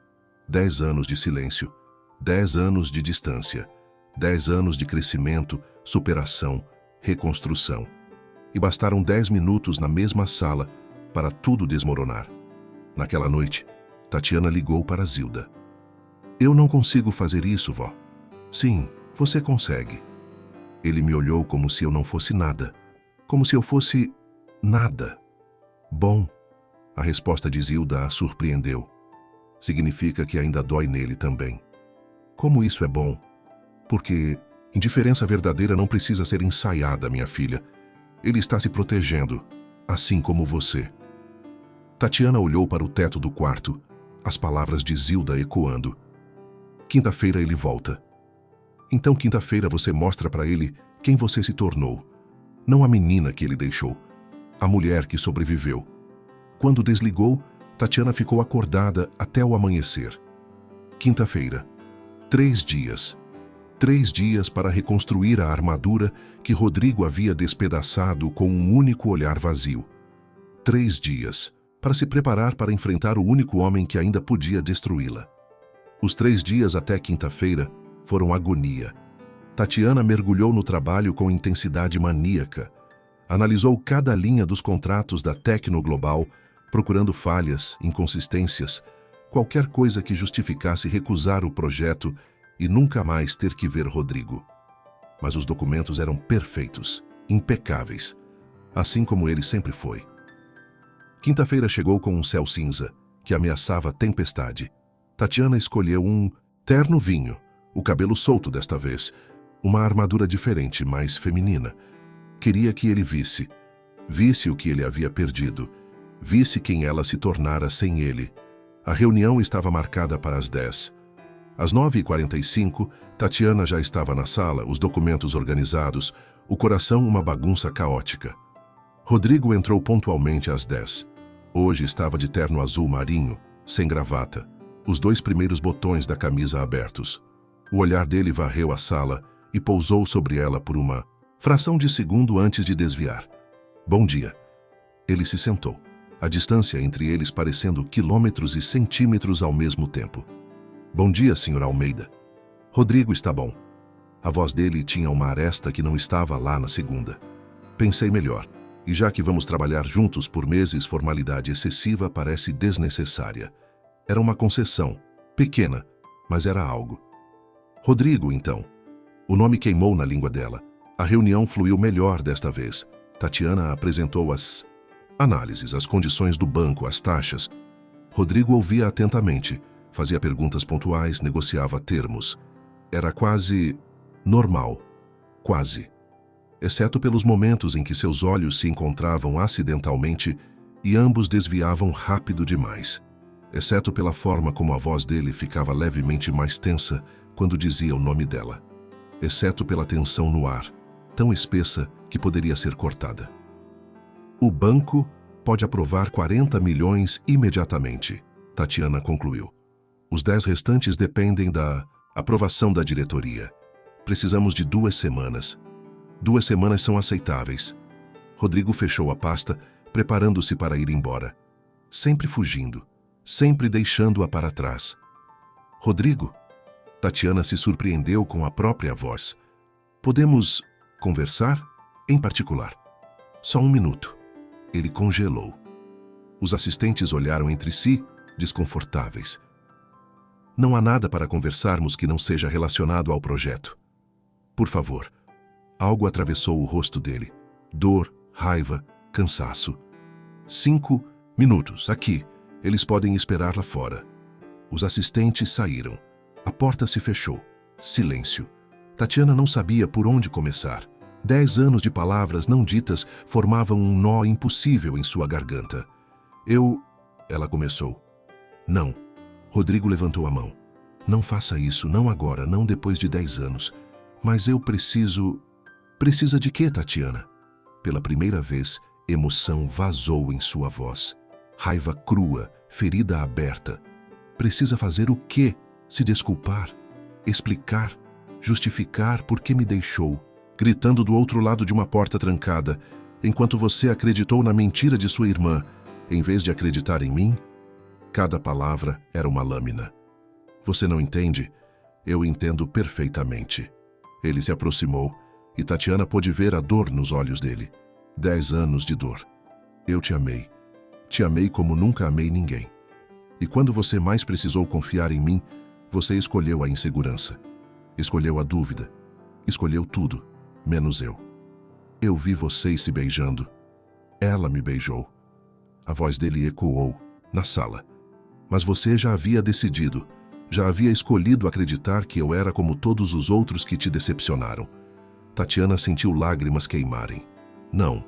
10 anos de silêncio, 10 anos de distância, 10 anos de crescimento, superação, reconstrução. E bastaram 10 minutos na mesma sala para tudo desmoronar. Naquela noite, Tatiana ligou para Zilda. Eu não consigo fazer isso, vó. Sim, você consegue. Ele me olhou como se eu não fosse nada. Como se eu fosse nada. Bom, a resposta de Zilda a surpreendeu. Significa que ainda dói nele também. Como isso é bom? Porque indiferença verdadeira não precisa ser ensaiada, minha filha. Ele está se protegendo, assim como você. Tatiana olhou para o teto do quarto, as palavras de Zilda ecoando. Quinta-feira ele volta. Então quinta-feira você mostra para ele quem você se tornou. Não a menina que ele deixou, a mulher que sobreviveu. Quando desligou, Tatiana ficou acordada até o amanhecer. Quinta-feira. 3 dias. 3 dias para reconstruir a armadura que Rodrigo havia despedaçado com um único olhar vazio. 3 dias para se preparar para enfrentar o único homem que ainda podia destruí-la. Os 3 dias até quinta-feira foram agonia. Tatiana mergulhou no trabalho com intensidade maníaca. Analisou cada linha dos contratos da Tecnoglobal, procurando falhas, inconsistências, qualquer coisa que justificasse recusar o projeto e nunca mais ter que ver Rodrigo. Mas os documentos eram perfeitos, impecáveis, assim como ele sempre foi. Quinta-feira chegou com um céu cinza, que ameaçava tempestade. Tatiana escolheu um terno vinho, o cabelo solto desta vez, uma armadura diferente, mais feminina. Queria que ele visse o que ele havia perdido, visse quem ela se tornara sem ele. A reunião estava marcada para as 10. Às 9h45, Tatiana já estava na sala, os documentos organizados, o coração uma bagunça caótica. Rodrigo entrou pontualmente às 10. Hoje estava de terno azul marinho, sem gravata, os 2 primeiros botões da camisa abertos. O olhar dele varreu a sala e pousou sobre ela por uma fração de segundo antes de desviar. Bom dia. Ele se sentou, a distância entre eles parecendo quilômetros e centímetros ao mesmo tempo. Bom dia, Sr. Almeida. Rodrigo está bom. A voz dele tinha uma aresta que não estava lá na segunda. Pensei melhor, e já que vamos trabalhar juntos por meses, formalidade excessiva parece desnecessária. Era uma concessão, pequena, mas era algo. Rodrigo, então. O nome queimou na língua dela. A reunião fluiu melhor desta vez. Tatiana apresentou as análises, as condições do banco, as taxas. Rodrigo ouvia atentamente, fazia perguntas pontuais, negociava termos. Era quase normal. Quase. Exceto pelos momentos em que seus olhos se encontravam acidentalmente e ambos desviavam rápido demais. Exceto pela forma como a voz dele ficava levemente mais tensa quando dizia o nome dela. Exceto pela tensão no ar, tão espessa que poderia ser cortada. O banco pode aprovar 40 milhões imediatamente, Tatiana concluiu. Os 10 restantes dependem da aprovação da diretoria. Precisamos de 2 semanas. 2 semanas são aceitáveis. Rodrigo fechou a pasta, preparando-se para ir embora. Sempre fugindo, sempre deixando-a para trás. Rodrigo? Tatiana se surpreendeu com a própria voz. Podemos conversar? Em particular. Só 1 minuto. Ele congelou. Os assistentes olharam entre si, desconfortáveis. Não há nada para conversarmos que não seja relacionado ao projeto. Por favor. Algo atravessou o rosto dele. Dor, raiva, cansaço. 5 minutos, aqui. Eles podem esperar lá fora. Os assistentes saíram. A porta se fechou. Silêncio. Tatiana não sabia por onde começar. 10 anos de palavras não ditas formavam um nó impossível em sua garganta. Ela começou. Não. Rodrigo levantou a mão. Não faça isso, não agora, não depois de 10 anos. Mas eu preciso... Precisa de quê, Tatiana? Pela primeira vez, emoção vazou em sua voz. Raiva crua, ferida aberta. Precisa fazer o quê? Se desculpar? Explicar? Justificar por que me deixou? Gritando do outro lado de uma porta trancada. enquanto você acreditou na mentira de sua irmã, em vez de acreditar em mim? Cada palavra era uma lâmina. Você não entende? Eu entendo perfeitamente. Ele se aproximou e Tatiana pôde ver a dor nos olhos dele. 10 anos de dor. Eu te amei. Te amei como nunca amei ninguém. E quando você mais precisou confiar em mim, você escolheu a insegurança. Escolheu a dúvida. Escolheu tudo, menos eu. Eu vi vocês se beijando. Ela me beijou. A voz dele ecoou, na sala. Mas você já havia decidido, já havia escolhido acreditar que eu era como todos os outros que te decepcionaram. Tatiana sentiu lágrimas queimarem. Não,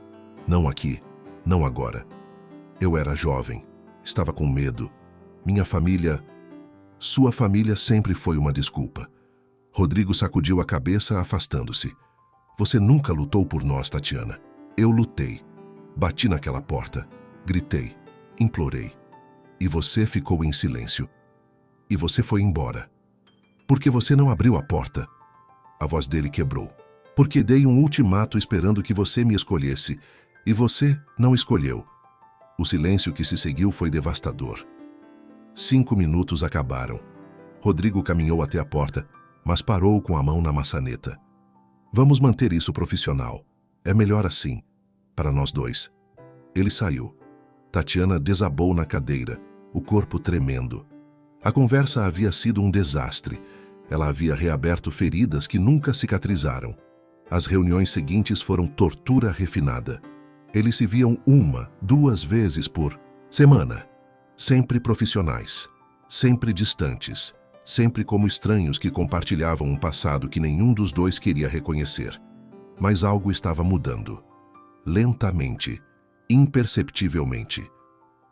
não aqui, não agora. Eu era jovem, estava com medo. Minha família... Sua família sempre foi uma desculpa. Rodrigo sacudiu a cabeça, afastando-se. Você nunca lutou por nós, Tatiana. Eu lutei. Bati naquela porta. Gritei. Implorei. E você ficou em silêncio. E você foi embora. Porque você não abriu a porta. A voz dele quebrou. Porque dei um ultimato esperando que você me escolhesse. E você não escolheu. O silêncio que se seguiu foi devastador. 5 minutos acabaram. Rodrigo caminhou até a porta, mas parou com a mão na maçaneta. Vamos manter isso profissional. É melhor assim, para nós dois. Ele saiu. Tatiana desabou na cadeira, o corpo tremendo. A conversa havia sido um desastre. Ela havia reaberto feridas que nunca cicatrizaram. As reuniões seguintes foram tortura refinada. Eles se viam 1, 2 vezes por semana. Sempre profissionais, sempre distantes, sempre como estranhos que compartilhavam um passado que nenhum dos dois queria reconhecer. Mas algo estava mudando. Lentamente, imperceptivelmente.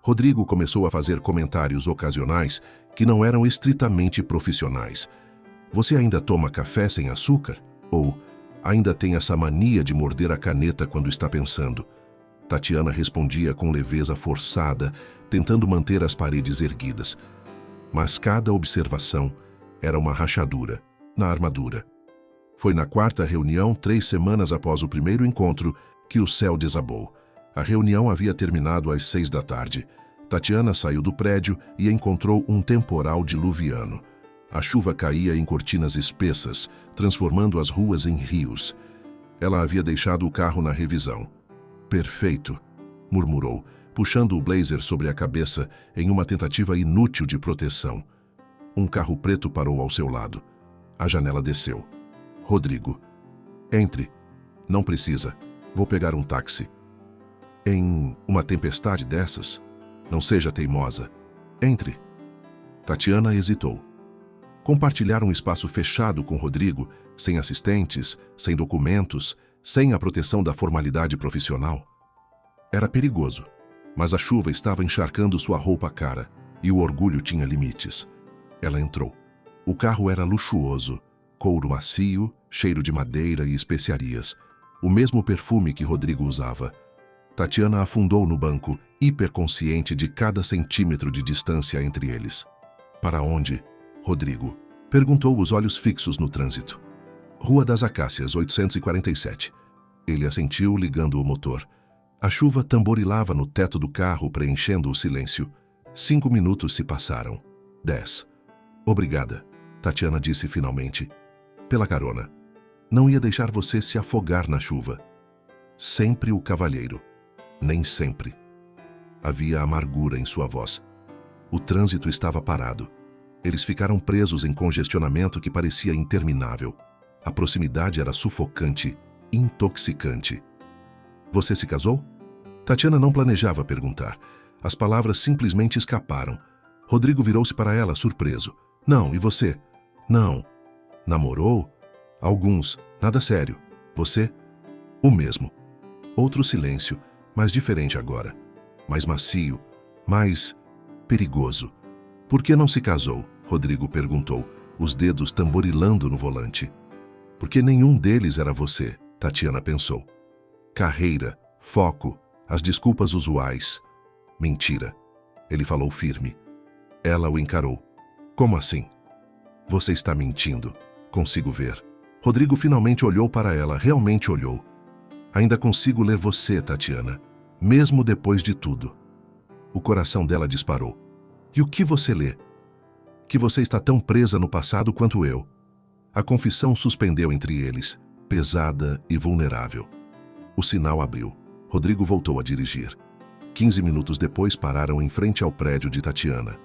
Rodrigo começou a fazer comentários ocasionais que não eram estritamente profissionais. Você ainda toma café sem açúcar? Ou ainda tem essa mania de morder a caneta quando está pensando? Tatiana respondia com leveza forçada, tentando manter as paredes erguidas. Mas cada observação era uma rachadura na armadura. Foi na 4ª reunião, 3 semanas após o primeiro encontro, que o céu desabou. A reunião havia terminado às 6 da tarde. Tatiana saiu do prédio e encontrou um temporal diluviano. A chuva caía em cortinas espessas, transformando as ruas em rios. Ela havia deixado o carro na revisão. Perfeito, murmurou, puxando o blazer sobre a cabeça em uma tentativa inútil de proteção. Um carro preto parou ao seu lado. A janela desceu. Rodrigo. Entre. Não precisa. Vou pegar um táxi. Em uma tempestade dessas? Não seja teimosa. Entre. Tatiana hesitou. Compartilhar um espaço fechado com Rodrigo, sem assistentes, sem documentos, sem a proteção da formalidade profissional? Era perigoso, mas a chuva estava encharcando sua roupa cara e o orgulho tinha limites. Ela entrou. O carro era luxuoso, couro macio, cheiro de madeira e especiarias, o mesmo perfume que Rodrigo usava. Tatiana afundou no banco, hiperconsciente de cada centímetro de distância entre eles. Para onde, Rodrigo? Perguntou, os olhos fixos no trânsito. Rua das Acácias, 847. Ele assentiu, ligando o motor. A chuva tamborilava no teto do carro, preenchendo o silêncio. 5 minutos se passaram. 10. Obrigada, Tatiana disse finalmente. Pela carona. Não ia deixar você se afogar na chuva. Sempre o cavalheiro. Nem sempre. Havia amargura em sua voz. O trânsito estava parado. Eles ficaram presos em congestionamento que parecia interminável. A proximidade era sufocante, intoxicante. Você se casou? Tatiana não planejava perguntar. As palavras simplesmente escaparam. Rodrigo virou-se para ela, surpreso. Não, e você? Não. Namorou? Alguns. Nada sério. Você? O mesmo. Outro silêncio, mas diferente agora. Mais macio, mais perigoso. Por que não se casou? Rodrigo perguntou, os dedos tamborilando no volante. Porque nenhum deles era você, Tatiana pensou. Carreira, foco, as desculpas usuais. Mentira. Ele falou firme. Ela o encarou. Como assim? Você está mentindo. Consigo ver. Rodrigo finalmente olhou para ela, realmente olhou. Ainda consigo ler você, Tatiana, mesmo depois de tudo. O coração dela disparou. E o que você lê? Que você está tão presa no passado quanto eu. A confissão suspendeu entre eles, pesada e vulnerável. O sinal abriu. Rodrigo voltou a dirigir. 15 minutos depois pararam em frente ao prédio de Tatiana.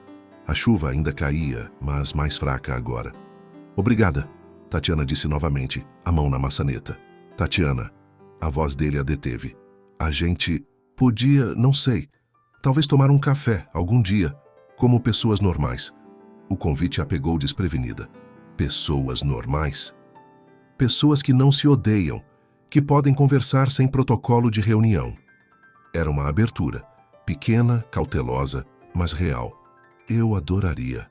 A chuva ainda caía, mas mais fraca agora. Obrigada, Tatiana disse novamente, a mão na maçaneta. Tatiana, a voz dele a deteve. A gente podia, não sei, talvez tomar um café algum dia, como pessoas normais. O convite a pegou desprevenida. Pessoas normais? Pessoas que não se odeiam, que podem conversar sem protocolo de reunião. Era uma abertura, pequena, cautelosa, mas real. Eu adoraria.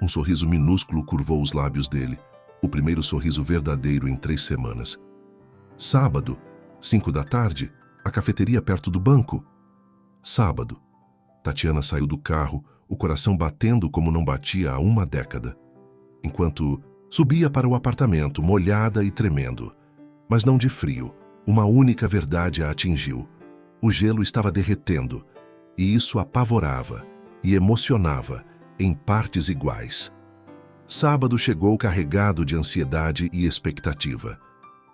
Um sorriso minúsculo curvou os lábios dele, o primeiro sorriso verdadeiro em 3 semanas. Sábado, 5 da tarde, a cafeteria perto do banco. Sábado. Tatiana saiu do carro, o coração batendo como não batia há uma década. Enquanto subia para o apartamento, molhada e tremendo. Mas não de frio, uma única verdade a atingiu. O gelo estava derretendo, e isso apavorava e emocionava em partes iguais. Sábado chegou carregado de ansiedade e expectativa.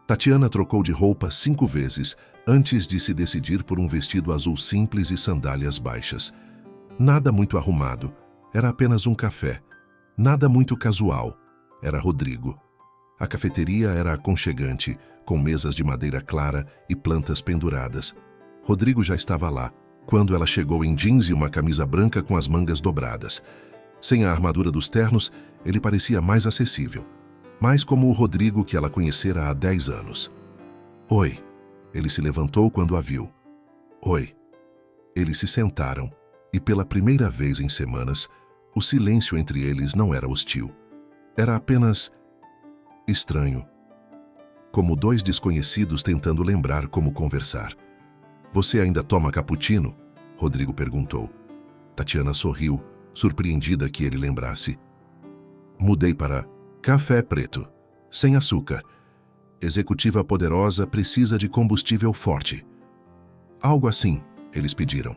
Tatiana trocou de roupa 5 vezes antes de se decidir por um vestido azul simples e sandálias baixas. Nada muito arrumado, era apenas um café. Nada muito casual, era Rodrigo. A cafeteria era aconchegante, com mesas de madeira clara e plantas penduradas. Rodrigo já estava lá, quando ela chegou em jeans e uma camisa branca com as mangas dobradas. Sem a armadura dos ternos, ele parecia mais acessível. Mais como o Rodrigo que ela conhecera há 10 anos. Oi. Ele se levantou quando a viu. Oi. Eles se sentaram, e pela primeira vez em semanas, o silêncio entre eles não era hostil. Era apenas estranho. Como 2 desconhecidos tentando lembrar como conversar. Você ainda toma cappuccino? Rodrigo perguntou. Tatiana sorriu, surpreendida que ele lembrasse. Mudei para café preto, sem açúcar. Executiva poderosa precisa de combustível forte. Algo assim, eles pediram.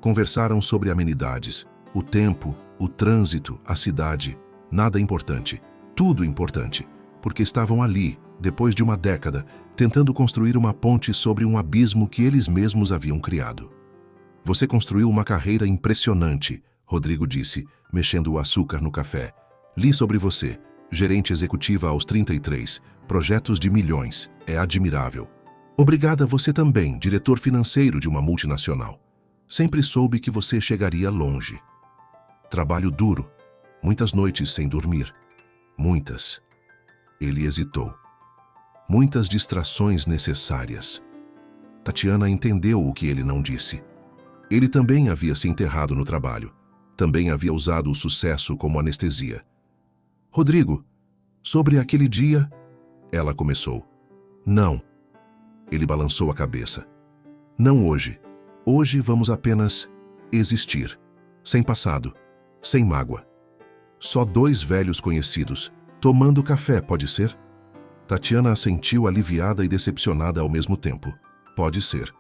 Conversaram sobre amenidades, o tempo, o trânsito, a cidade. Nada importante, tudo importante, porque estavam ali, depois de uma década, tentando construir uma ponte sobre um abismo que eles mesmos haviam criado. Você construiu uma carreira impressionante, Rodrigo disse, mexendo o açúcar no café. Li sobre você, gerente executiva aos 33, projetos de milhões, é admirável. Obrigada você também, diretor financeiro de uma multinacional. Sempre soube que você chegaria longe. Trabalho duro, muitas noites sem dormir. Muitas. Ele hesitou. Muitas distrações necessárias. Tatiana entendeu o que ele não disse. Ele também havia se enterrado no trabalho. Também havia usado o sucesso como anestesia. Rodrigo, sobre aquele dia... Ela começou. Não. Ele balançou a cabeça. Não hoje. Hoje vamos apenas existir. Sem passado. Sem mágoa. Só 2 velhos conhecidos. Tomando café, pode ser? Tatiana assentiu aliviada e decepcionada ao mesmo tempo. Pode ser.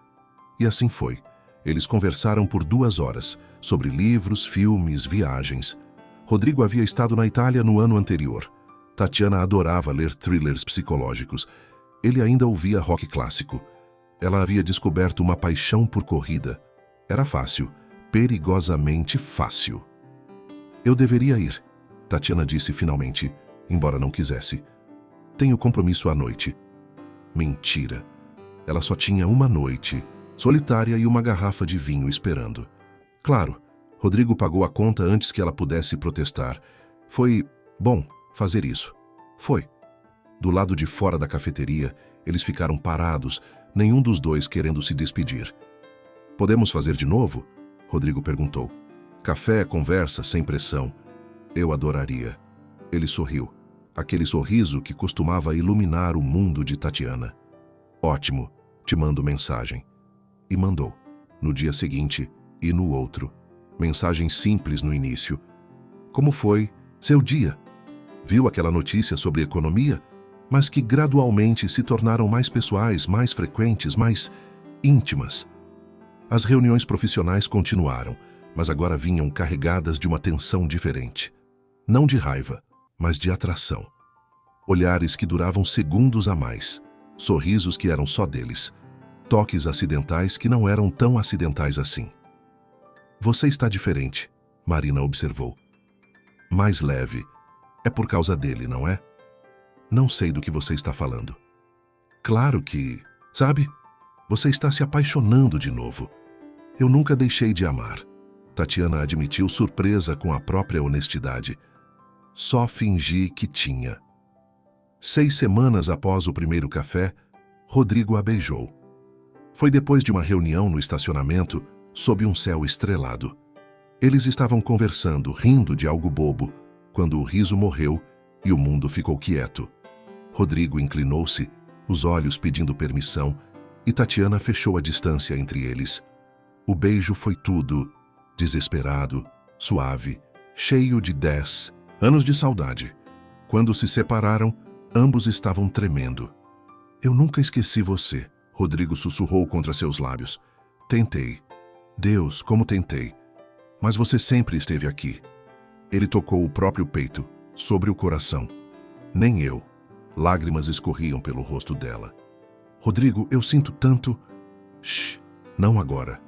E assim foi. Eles conversaram por 2 horas, sobre livros, filmes, viagens. Rodrigo havia estado na Itália no ano anterior. Tatiana adorava ler thrillers psicológicos. Ele ainda ouvia rock clássico. Ela havia descoberto uma paixão por corrida. Era fácil, perigosamente fácil. Eu deveria ir, Tatiana disse finalmente, embora não quisesse. Tenho compromisso à noite. Mentira. Ela só tinha uma noite, solitária e uma garrafa de vinho esperando. Claro, Rodrigo pagou a conta antes que ela pudesse protestar. Foi bom fazer isso. Foi. Do lado de fora da cafeteria, eles ficaram parados, nenhum dos 2 querendo se despedir. Podemos fazer de novo? Rodrigo perguntou. Café, conversa, sem pressão. Eu adoraria. Ele sorriu. Aquele sorriso que costumava iluminar o mundo de Tatiana. Ótimo, te mando mensagem. E mandou. No dia seguinte e no outro. Mensagem simples no início. Como foi seu dia? Viu aquela notícia sobre economia? mas que gradualmente se tornaram mais pessoais, mais frequentes, mais íntimas. As reuniões profissionais continuaram, mas agora vinham carregadas de uma tensão diferente. Não de raiva, mas de atração. Olhares que duravam segundos a mais, sorrisos que eram só deles, toques acidentais que não eram tão acidentais assim. Você está diferente, Marina observou. Mais leve. É por causa dele, não é? Não sei do que você está falando. Claro que, sabe, você está se apaixonando de novo. Eu nunca deixei de amar. Tatiana admitiu surpresa com a própria honestidade. Só fingi que tinha. 6 semanas após o primeiro café, Rodrigo a beijou. Foi depois de uma reunião no estacionamento, sob um céu estrelado. Eles estavam conversando, rindo de algo bobo, quando o riso morreu e o mundo ficou quieto. Rodrigo inclinou-se, os olhos pedindo permissão, e Tatiana fechou a distância entre eles. O beijo foi tudo, desesperado, suave, cheio de 10 anos de saudade. Quando se separaram, ambos estavam tremendo. Eu nunca esqueci você, Rodrigo sussurrou contra seus lábios. Tentei. Deus, como tentei. Mas você sempre esteve aqui. Ele tocou o próprio peito, sobre o coração. Nem eu. Lágrimas escorriam pelo rosto dela. Rodrigo, eu sinto tanto... Shh, não agora.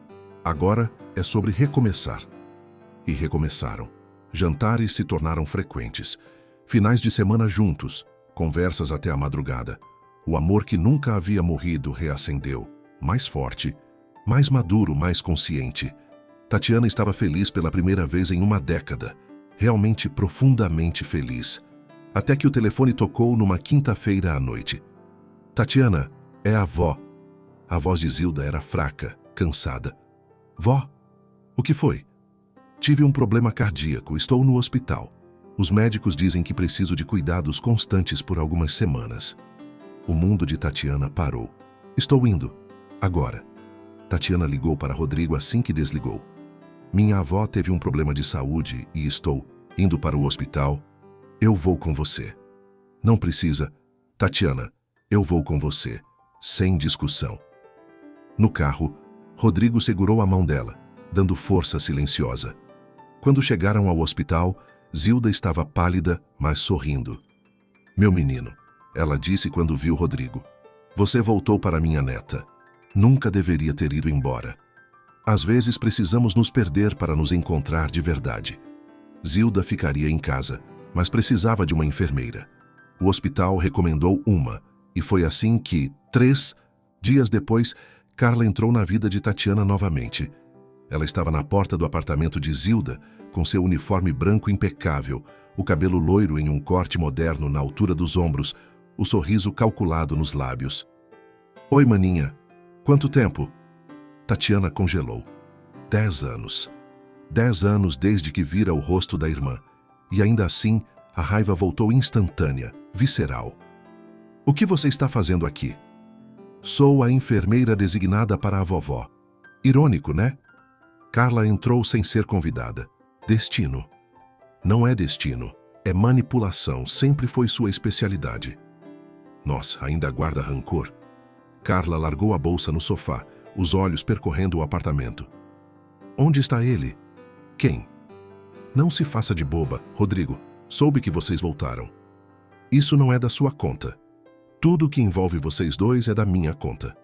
Agora é sobre recomeçar. E recomeçaram. Jantares se tornaram frequentes. Finais de semana juntos, conversas até a madrugada. O amor que nunca havia morrido reacendeu, mais forte, mais maduro, mais consciente. Tatiana estava feliz pela primeira vez em uma década, realmente profundamente feliz. Até que o telefone tocou numa quinta-feira à noite. Tatiana, é a avó. A voz de Zilda era fraca, cansada. Vó, o que foi? Tive um problema cardíaco, estou no hospital. Os médicos dizem que preciso de cuidados constantes por algumas semanas. O mundo de Tatiana parou. Estou indo. Agora. Tatiana ligou para Rodrigo assim que desligou. Minha avó teve um problema de saúde e estou indo para o hospital. Eu vou com você. Não precisa. Tatiana, eu vou com você. Sem discussão. No carro, Rodrigo segurou a mão dela, dando força silenciosa. Quando chegaram ao hospital, Zilda estava pálida, mas sorrindo. Meu menino, ela disse quando viu Rodrigo. Você voltou para minha neta. Nunca deveria ter ido embora. Às vezes precisamos nos perder para nos encontrar de verdade. Zilda ficaria em casa, mas precisava de uma enfermeira. O hospital recomendou uma, e foi assim que, 3 dias depois, Carla entrou na vida de Tatiana novamente. Ela estava na porta do apartamento de Zilda, com seu uniforme branco impecável, o cabelo loiro em um corte moderno na altura dos ombros, o sorriso calculado nos lábios. Oi, maninha. Quanto tempo? Tatiana congelou. 10 anos. 10 anos desde que vira o rosto da irmã. E ainda assim, a raiva voltou instantânea, visceral. O que você está fazendo aqui? Sou a enfermeira designada para a vovó. Irônico, né? Carla entrou sem ser convidada. Destino. Não é destino, é manipulação, sempre foi sua especialidade. Nossa, ainda guarda rancor? Carla largou a bolsa no sofá, os olhos percorrendo o apartamento. Onde está ele? Quem? Não se faça de boba, Rodrigo. Soube que vocês voltaram. Isso não é da sua conta. Tudo que envolve vocês dois é da minha conta.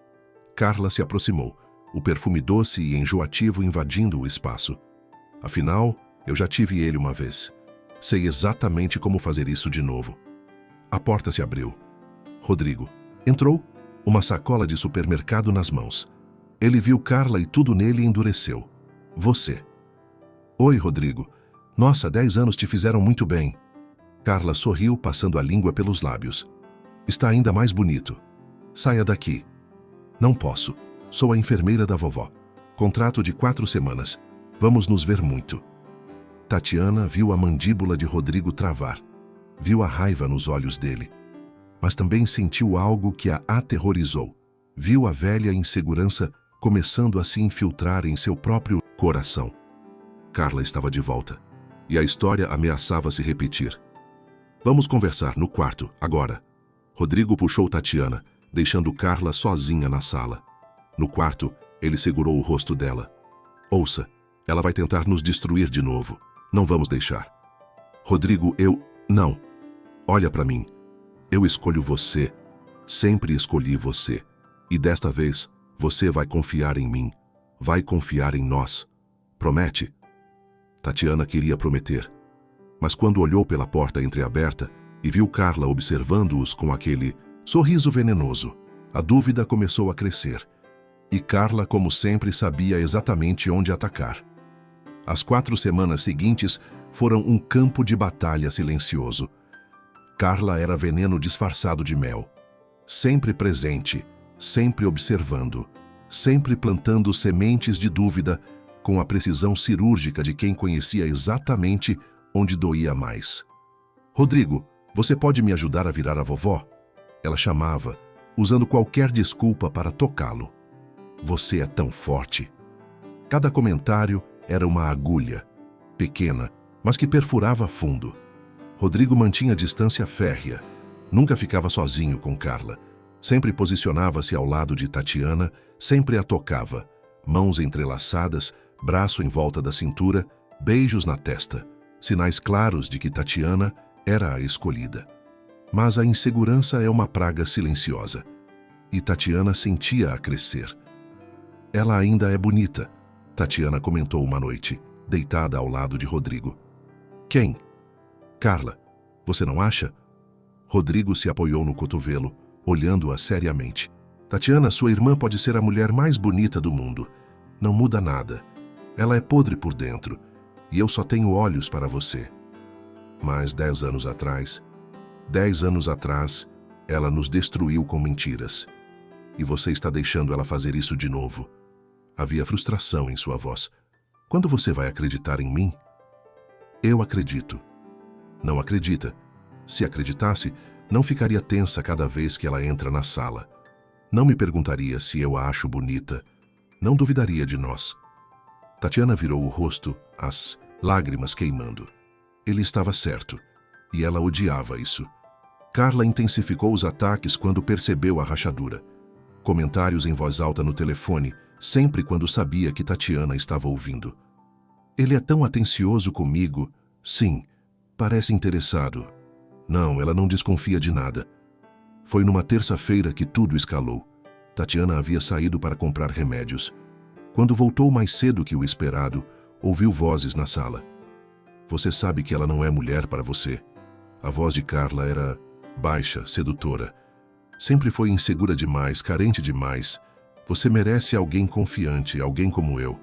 Carla se aproximou, o perfume doce e enjoativo invadindo o espaço. Afinal, eu já tive ele uma vez. Sei exatamente como fazer isso de novo. A porta se abriu. Rodrigo entrou, uma sacola de supermercado nas mãos. Ele viu Carla e tudo nele endureceu. Você. Oi, Rodrigo. Nossa, 10 anos te fizeram muito bem. Carla sorriu, passando a língua pelos lábios. Está ainda mais bonito. Saia daqui. Não posso. Sou a enfermeira da vovó. Contrato de 4 semanas. Vamos nos ver muito. Tatiana viu a mandíbula de Rodrigo travar. Viu a raiva nos olhos dele. Mas também sentiu algo que a aterrorizou. Viu a velha insegurança começando a se infiltrar em seu próprio coração. Carla estava de volta. E a história ameaçava se repetir. Vamos conversar no quarto, agora. Rodrigo puxou Tatiana, deixando Carla sozinha na sala. No quarto, ele segurou o rosto dela. Ouça, ela vai tentar nos destruir de novo. Não vamos deixar. Rodrigo, Não. Olha para mim. Eu escolho você. Sempre escolhi você. E desta vez, você vai confiar em mim. Vai confiar em nós. Promete? Tatiana queria prometer. Mas quando olhou pela porta entreaberta e viu Carla observando-os com aquele sorriso venenoso, a dúvida começou a crescer. E Carla, como sempre, sabia exatamente onde atacar. As 4 semanas seguintes foram um campo de batalha silencioso. Carla era veneno disfarçado de mel. Sempre presente, sempre observando, sempre plantando sementes de dúvida com a precisão cirúrgica de quem conhecia exatamente onde doía mais. Rodrigo, você pode me ajudar a virar a vovó? Ela chamava, usando qualquer desculpa para tocá-lo. Você é tão forte. Cada comentário era uma agulha, pequena, mas que perfurava fundo. Rodrigo mantinha distância férrea. Nunca ficava sozinho com Carla. Sempre posicionava-se ao lado de Tatiana, sempre a tocava. Mãos entrelaçadas, braço em volta da cintura, beijos na testa. Sinais claros de que Tatiana era a escolhida. Mas a insegurança é uma praga silenciosa. E Tatiana sentia-a crescer. Ela ainda é bonita, Tatiana comentou uma noite, deitada ao lado de Rodrigo. Quem? Carla. Você não acha? Rodrigo se apoiou no cotovelo, olhando-a seriamente. Tatiana, sua irmã pode ser a mulher mais bonita do mundo. Não muda nada. Ela é podre por dentro, e eu só tenho olhos para você. Mas 10 anos atrás, ela nos destruiu com mentiras. E você está deixando ela fazer isso de novo. Havia frustração em sua voz. Quando você vai acreditar em mim? Eu acredito. Não acredita. Se acreditasse, não ficaria tensa cada vez que ela entra na sala. Não me perguntaria se eu a acho bonita. Não duvidaria de nós. Tatiana virou o rosto, as lágrimas queimando. Ele estava certo, e ela odiava isso. Carla intensificou os ataques quando percebeu a rachadura. Comentários em voz alta no telefone, sempre quando sabia que Tatiana estava ouvindo. Ele é tão atencioso comigo. Sim, parece interessado. Não, ela não desconfia de nada. Foi numa terça-feira que tudo escalou. Tatiana havia saído para comprar remédios. Quando voltou mais cedo que o esperado, ouviu vozes na sala. Você sabe que ela não é mulher para você. A voz de Carla era baixa, sedutora. Sempre foi insegura demais, carente demais. Você merece alguém confiante, alguém como eu.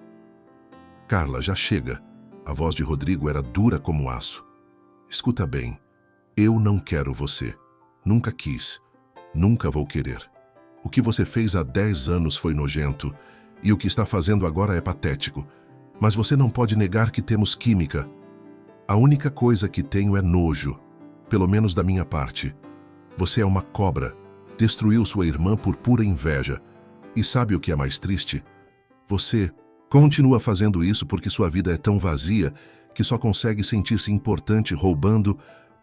Carla, já chega. A voz de Rodrigo era dura como aço. Escuta bem. Eu não quero você. Nunca quis. Nunca vou querer. O que você fez há 10 anos foi nojento, e o que está fazendo agora é patético. Mas você não pode negar que temos química. A única coisa que tenho é nojo, pelo menos da minha parte. Você é uma cobra. Destruiu sua irmã por pura inveja. E sabe o que é mais triste? Você continua fazendo isso porque sua vida é tão vazia que só consegue sentir-se importante roubando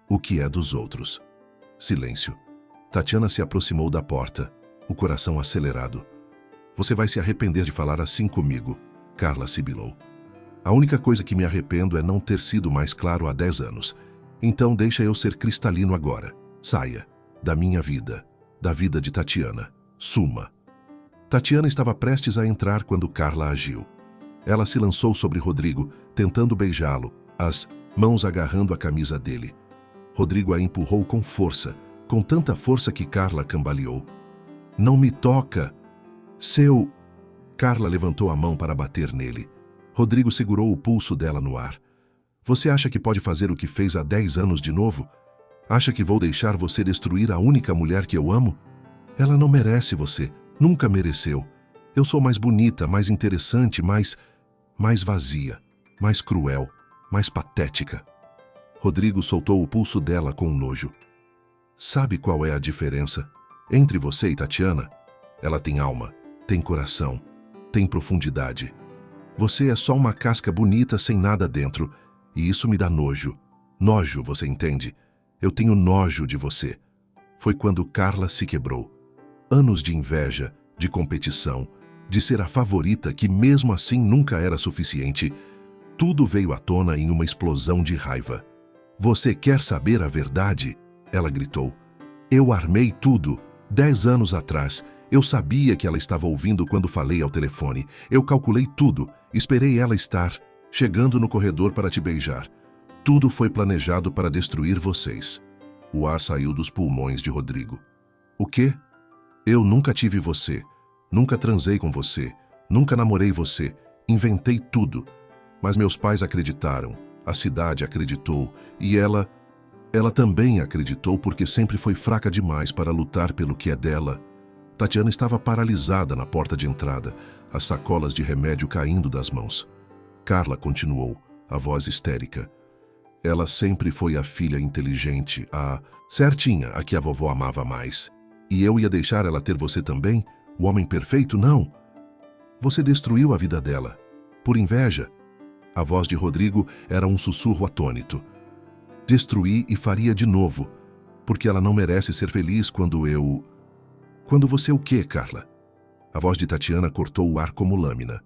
o que é dos outros. Silêncio. Tatiana se aproximou da porta, o coração acelerado. Você vai se arrepender de falar assim comigo, Carla sibilou. A única coisa que me arrependo é não ter sido mais claro há 10 anos. Então deixa eu ser cristalino agora. Saia. Da minha vida. Da vida de Tatiana. Suma. Tatiana estava prestes a entrar quando Carla agiu. Ela se lançou sobre Rodrigo, tentando beijá-lo, as mãos agarrando a camisa dele. Rodrigo a empurrou com força, com tanta força que Carla cambaleou. Não me toca! Seu... Carla levantou a mão para bater nele. Rodrigo segurou o pulso dela no ar. Você acha que pode fazer o que fez há 10 anos de novo? Acha que vou deixar você destruir a única mulher que eu amo? Ela não merece você. Nunca mereceu. Eu sou mais bonita, mais interessante, mais vazia, mais cruel, mais patética. Rodrigo soltou o pulso dela com nojo. Sabe qual é a diferença? Entre você e Tatiana, ela tem alma, tem coração, tem profundidade. Você é só uma casca bonita sem nada dentro, e isso me dá nojo. Nojo, você entende? Eu tenho nojo de você. foi quando Carla se quebrou. Anos de inveja, de competição, de ser a favorita que mesmo assim nunca era suficiente, tudo veio à tona em uma explosão de raiva. Você quer saber a verdade? Ela gritou. Eu armei tudo. 10 anos atrás, eu sabia que ela estava ouvindo quando falei ao telefone. Eu calculei tudo, esperei ela estar chegando no corredor para te beijar. Tudo foi planejado para destruir vocês. O ar saiu dos pulmões de Rodrigo. O quê? Eu nunca tive você. Nunca transei com você. Nunca namorei você. Inventei tudo. Mas meus pais acreditaram. A cidade acreditou. E ela também acreditou porque sempre foi fraca demais para lutar pelo que é dela. Tatiana estava paralisada na porta de entrada, as sacolas de remédio caindo das mãos. Carla continuou, a voz histérica. Ela sempre foi a filha inteligente, a certinha, a que a vovó amava mais. E eu ia deixar ela ter você também? O homem perfeito? Não. Você destruiu a vida dela. Por inveja. A voz de Rodrigo era um sussurro atônito. Destruí e faria de novo, porque ela não merece ser feliz quando eu... Quando você o quê, Carla? A voz de Tatiana cortou o ar como lâmina.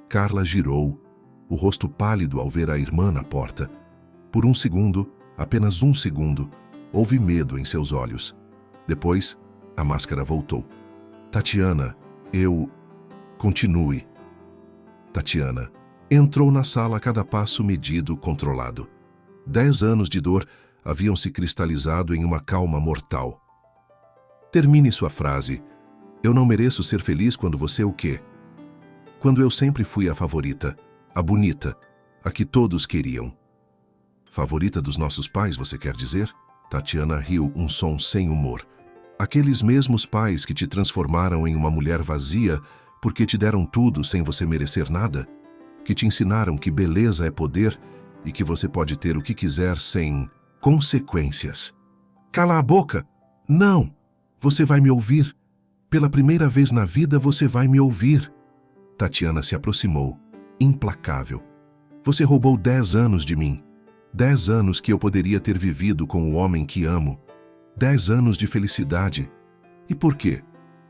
Carla girou, o rosto pálido ao ver a irmã na porta. Por um segundo, apenas um segundo, houve medo em seus olhos. Depois, a máscara voltou. Tatiana, eu... Continue. Tatiana entrou na sala a cada passo medido, controlado. 10 anos de dor haviam se cristalizado em uma calma mortal. Termine sua frase. Eu não mereço ser feliz quando você o quê? Quando eu sempre fui a favorita, a bonita, a que todos queriam. Favorita dos nossos pais, você quer dizer? Tatiana riu, um som sem humor. Aqueles mesmos pais que te transformaram em uma mulher vazia porque te deram tudo sem você merecer nada? Que te ensinaram que beleza é poder e que você pode ter o que quiser sem consequências. Cala a boca! Não! Você vai me ouvir. Pela primeira vez na vida você vai me ouvir. Tatiana se aproximou, implacável. Você roubou 10 anos de mim. 10 anos que eu poderia ter vivido com o homem que amo. 10 anos de felicidade. E por quê?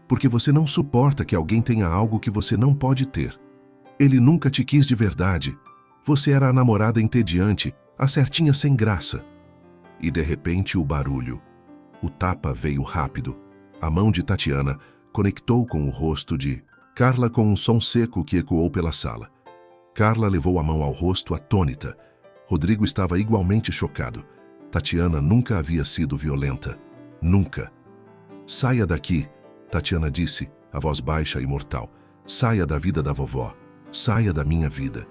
Porque você não suporta que alguém tenha algo que você não pode ter. Ele nunca te quis de verdade. Você era a namorada entediante, a certinha sem graça. E de repente o barulho. O tapa veio rápido. A mão de Tatiana conectou com o rosto de Carla com um som seco que ecoou pela sala. Carla levou a mão ao rosto atônita. Rodrigo estava igualmente chocado. Tatiana nunca havia sido violenta. Nunca. Saia daqui, Tatiana disse, a voz baixa e mortal. Saia da vida da vovó. Saia da minha vida.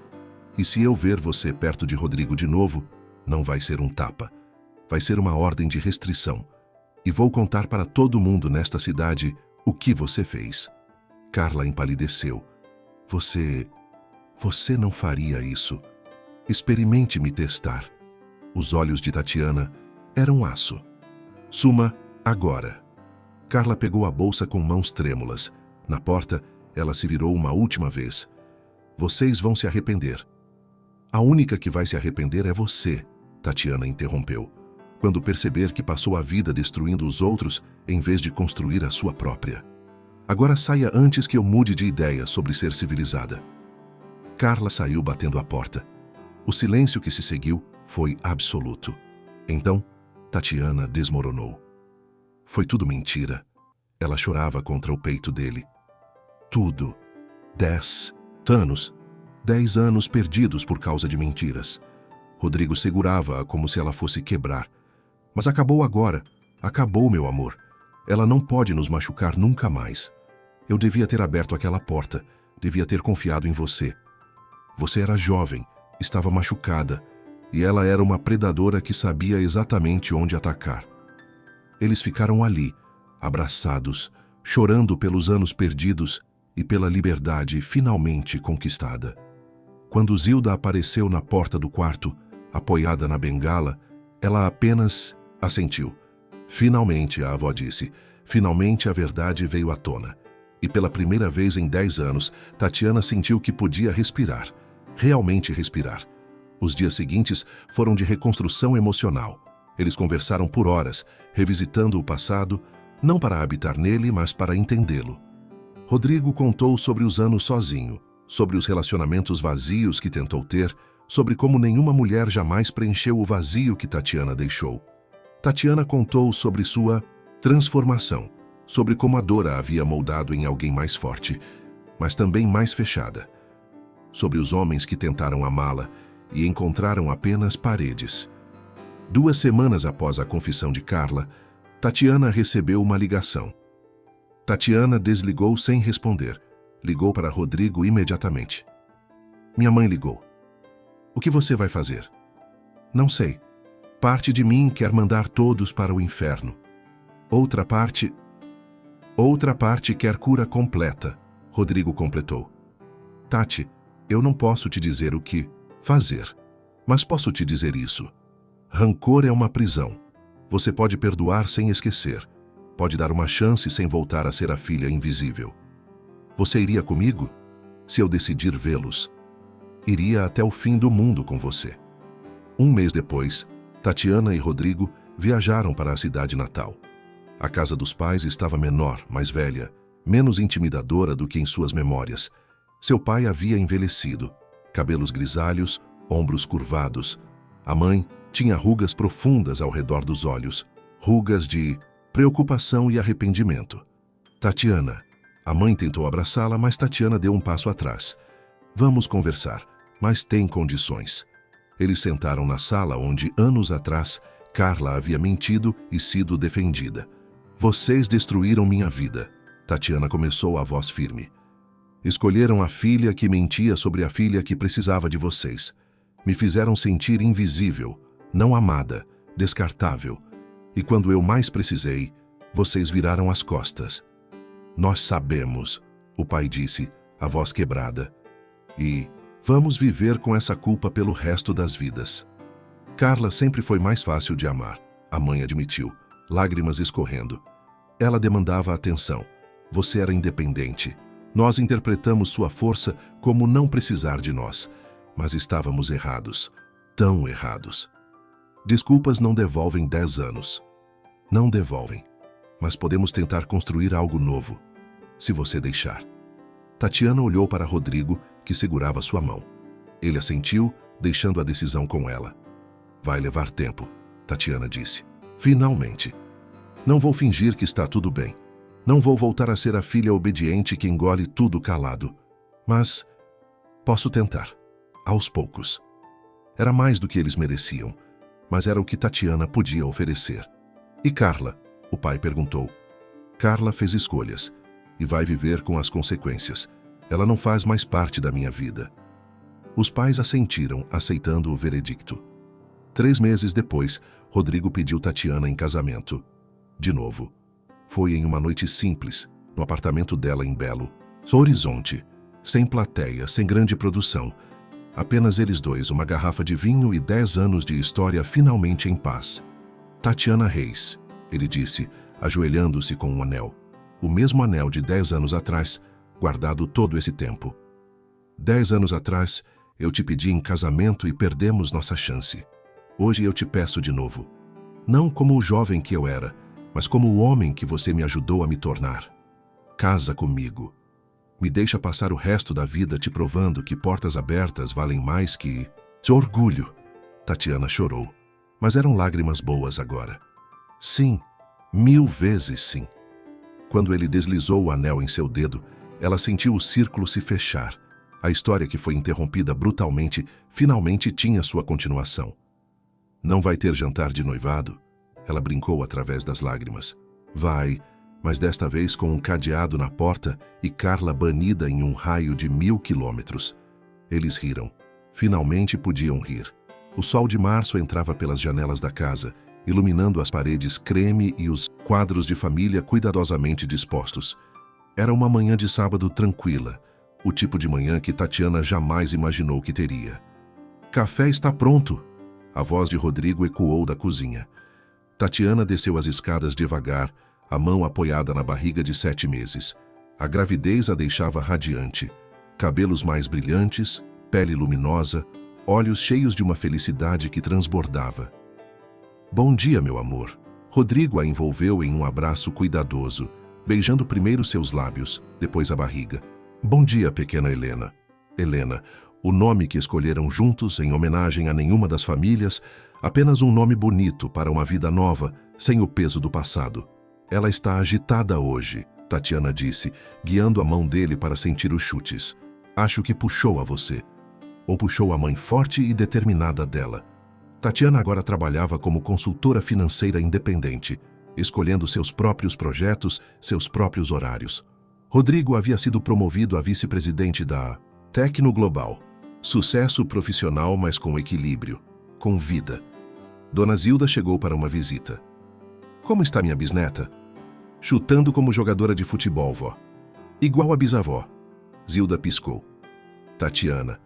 E se eu ver você perto de Rodrigo de novo, não vai ser um tapa. Vai ser uma ordem de restrição. E vou contar para todo mundo nesta cidade o que você fez. Carla empalideceu. Você não faria isso. Experimente me testar. Os olhos de Tatiana eram aço. Suma agora. Carla pegou a bolsa com mãos trêmulas. Na porta, ela se virou uma última vez. Vocês vão se arrepender. A única que vai se arrepender é você, Tatiana interrompeu, quando perceber que passou a vida destruindo os outros em vez de construir a sua própria. Agora saia antes que eu mude de ideia sobre ser civilizada. Carla saiu batendo a porta. O silêncio que se seguiu foi absoluto. Então, Tatiana desmoronou. Foi tudo mentira. Ela chorava contra o peito dele. Tudo. 10 anos. 10 anos perdidos por causa de mentiras. Rodrigo segurava-a como se ela fosse quebrar. Mas acabou agora. Acabou, meu amor. Ela não pode nos machucar nunca mais. Eu devia ter aberto aquela porta. Devia ter confiado em você. Você era jovem, estava machucada, e ela era uma predadora que sabia exatamente onde atacar. Eles ficaram ali, abraçados, chorando pelos anos perdidos e pela liberdade finalmente conquistada. Quando Zilda apareceu na porta do quarto, apoiada na bengala, ela apenas assentiu. Finalmente, a avó disse, finalmente a verdade veio à tona. E pela primeira vez em 10 anos, Tatiana sentiu que podia respirar. Realmente respirar. Os dias seguintes foram de reconstrução emocional. Eles conversaram por horas, revisitando o passado, não para habitar nele, mas para entendê-lo. Rodrigo contou sobre os anos sozinho, sobre os relacionamentos vazios que tentou ter, sobre como nenhuma mulher jamais preencheu o vazio que Tatiana deixou. Tatiana contou sobre sua transformação, sobre como a dor a havia moldado em alguém mais forte, mas também mais fechada. Sobre os homens que tentaram amá-la e encontraram apenas paredes. 2 semanas após a confissão de Carla, Tatiana recebeu uma ligação. Tatiana desligou sem responder. Ligou para Rodrigo imediatamente. Minha mãe ligou. O que você vai fazer? Não sei. Parte de mim quer mandar todos para o inferno. Outra parte quer cura completa, Rodrigo completou. Tati, eu não posso te dizer o que fazer, mas posso te dizer isso. Rancor é uma prisão. Você pode perdoar sem esquecer. Pode dar uma chance sem voltar a ser a filha invisível. Você iria comigo? Se eu decidir vê-los, iria até o fim do mundo com você. 1 mês depois, Tatiana e Rodrigo viajaram para a cidade natal. A casa dos pais estava menor, mais velha, menos intimidadora do que em suas memórias. Seu pai havia envelhecido, cabelos grisalhos, ombros curvados. A mãe tinha rugas profundas ao redor dos olhos, rugas de preocupação e arrependimento. Tatiana. A mãe tentou abraçá-la, mas Tatiana deu um passo atrás. Vamos conversar, mas tem condições. Eles sentaram na sala onde, anos atrás, Carla havia mentido e sido defendida. Vocês destruíram minha vida. Tatiana começou a voz firme. Escolheram a filha que mentia sobre a filha que precisava de vocês. Me fizeram sentir invisível, não amada, descartável. E quando eu mais precisei, vocês viraram as costas. Nós sabemos, o pai disse, a voz quebrada. E vamos viver com essa culpa pelo resto das vidas. Carla sempre foi mais fácil de amar, a mãe admitiu, lágrimas escorrendo. Ela demandava atenção. Você era independente. Nós interpretamos sua força como não precisar de nós, mas estávamos errados, tão errados. Desculpas não devolvem 10 anos. Não devolvem, mas podemos tentar construir algo novo, se você deixar. Tatiana olhou para Rodrigo, que segurava sua mão. Ele assentiu, deixando a decisão com ela. Vai levar tempo, Tatiana disse. Finalmente. Não vou fingir que está tudo bem. Não vou voltar a ser a filha obediente que engole tudo calado. Mas posso tentar, aos poucos. Era mais do que eles mereciam, mas era o que Tatiana podia oferecer. E Carla? O pai perguntou. Carla fez escolhas e vai viver com as consequências. Ela não faz mais parte da minha vida. Os pais assentiram, aceitando o veredicto. 3 meses depois, Rodrigo pediu Tatiana em casamento. De novo. Foi em uma noite simples, no apartamento dela em Belo Horizonte, sem plateia, sem grande produção. Apenas eles dois, uma garrafa de vinho e 10 anos de história finalmente em paz. Tatiana Reis, ele disse, ajoelhando-se com um anel. O mesmo anel de 10 anos atrás, guardado todo esse tempo. 10 anos atrás, eu te pedi em casamento e perdemos nossa chance. Hoje eu te peço de novo. Não como o jovem que eu era, mas como o homem que você me ajudou a me tornar. Casa comigo. Me deixa passar o resto da vida te provando que portas abertas valem mais que orgulho. Tatiana chorou, mas eram lágrimas boas agora. Sim, 1000 vezes sim. Quando ele deslizou o anel em seu dedo, ela sentiu o círculo se fechar. A história que foi interrompida brutalmente finalmente tinha sua continuação. Não vai ter jantar de noivado? Ela brincou através das lágrimas. Vai, mas desta vez com um cadeado na porta e Carla banida em um raio de 1000 quilômetros. Eles riram. Finalmente podiam rir. O sol de março entrava pelas janelas da casa, iluminando as paredes creme e os quadros de família cuidadosamente dispostos. Era uma manhã de sábado tranquila, o tipo de manhã que Tatiana jamais imaginou que teria. Café está pronto! A voz de Rodrigo ecoou da cozinha. Tatiana desceu as escadas devagar, a mão apoiada na barriga de 7 meses. A gravidez a deixava radiante. Cabelos mais brilhantes, pele luminosa, olhos cheios de uma felicidade que transbordava. Bom dia, meu amor. Rodrigo a envolveu em um abraço cuidadoso, beijando primeiro seus lábios, depois a barriga. Bom dia, pequena Helena. Helena, o nome que escolheram juntos em homenagem a nenhuma das famílias, apenas um nome bonito para uma vida nova, sem o peso do passado. Ela está agitada hoje, Tatiana disse, guiando a mão dele para sentir os chutes. Acho que puxou a você. Ou puxou a mãe forte e determinada dela. Tatiana agora trabalhava como consultora financeira independente, escolhendo seus próprios projetos, seus próprios horários. Rodrigo havia sido promovido a vice-presidente da Tecno Global. Sucesso profissional, mas com equilíbrio, com vida. Dona Zilda chegou para uma visita. Como está minha bisneta? Chutando como jogadora de futebol, vó. Igual a bisavó. Zilda piscou. Tatiana,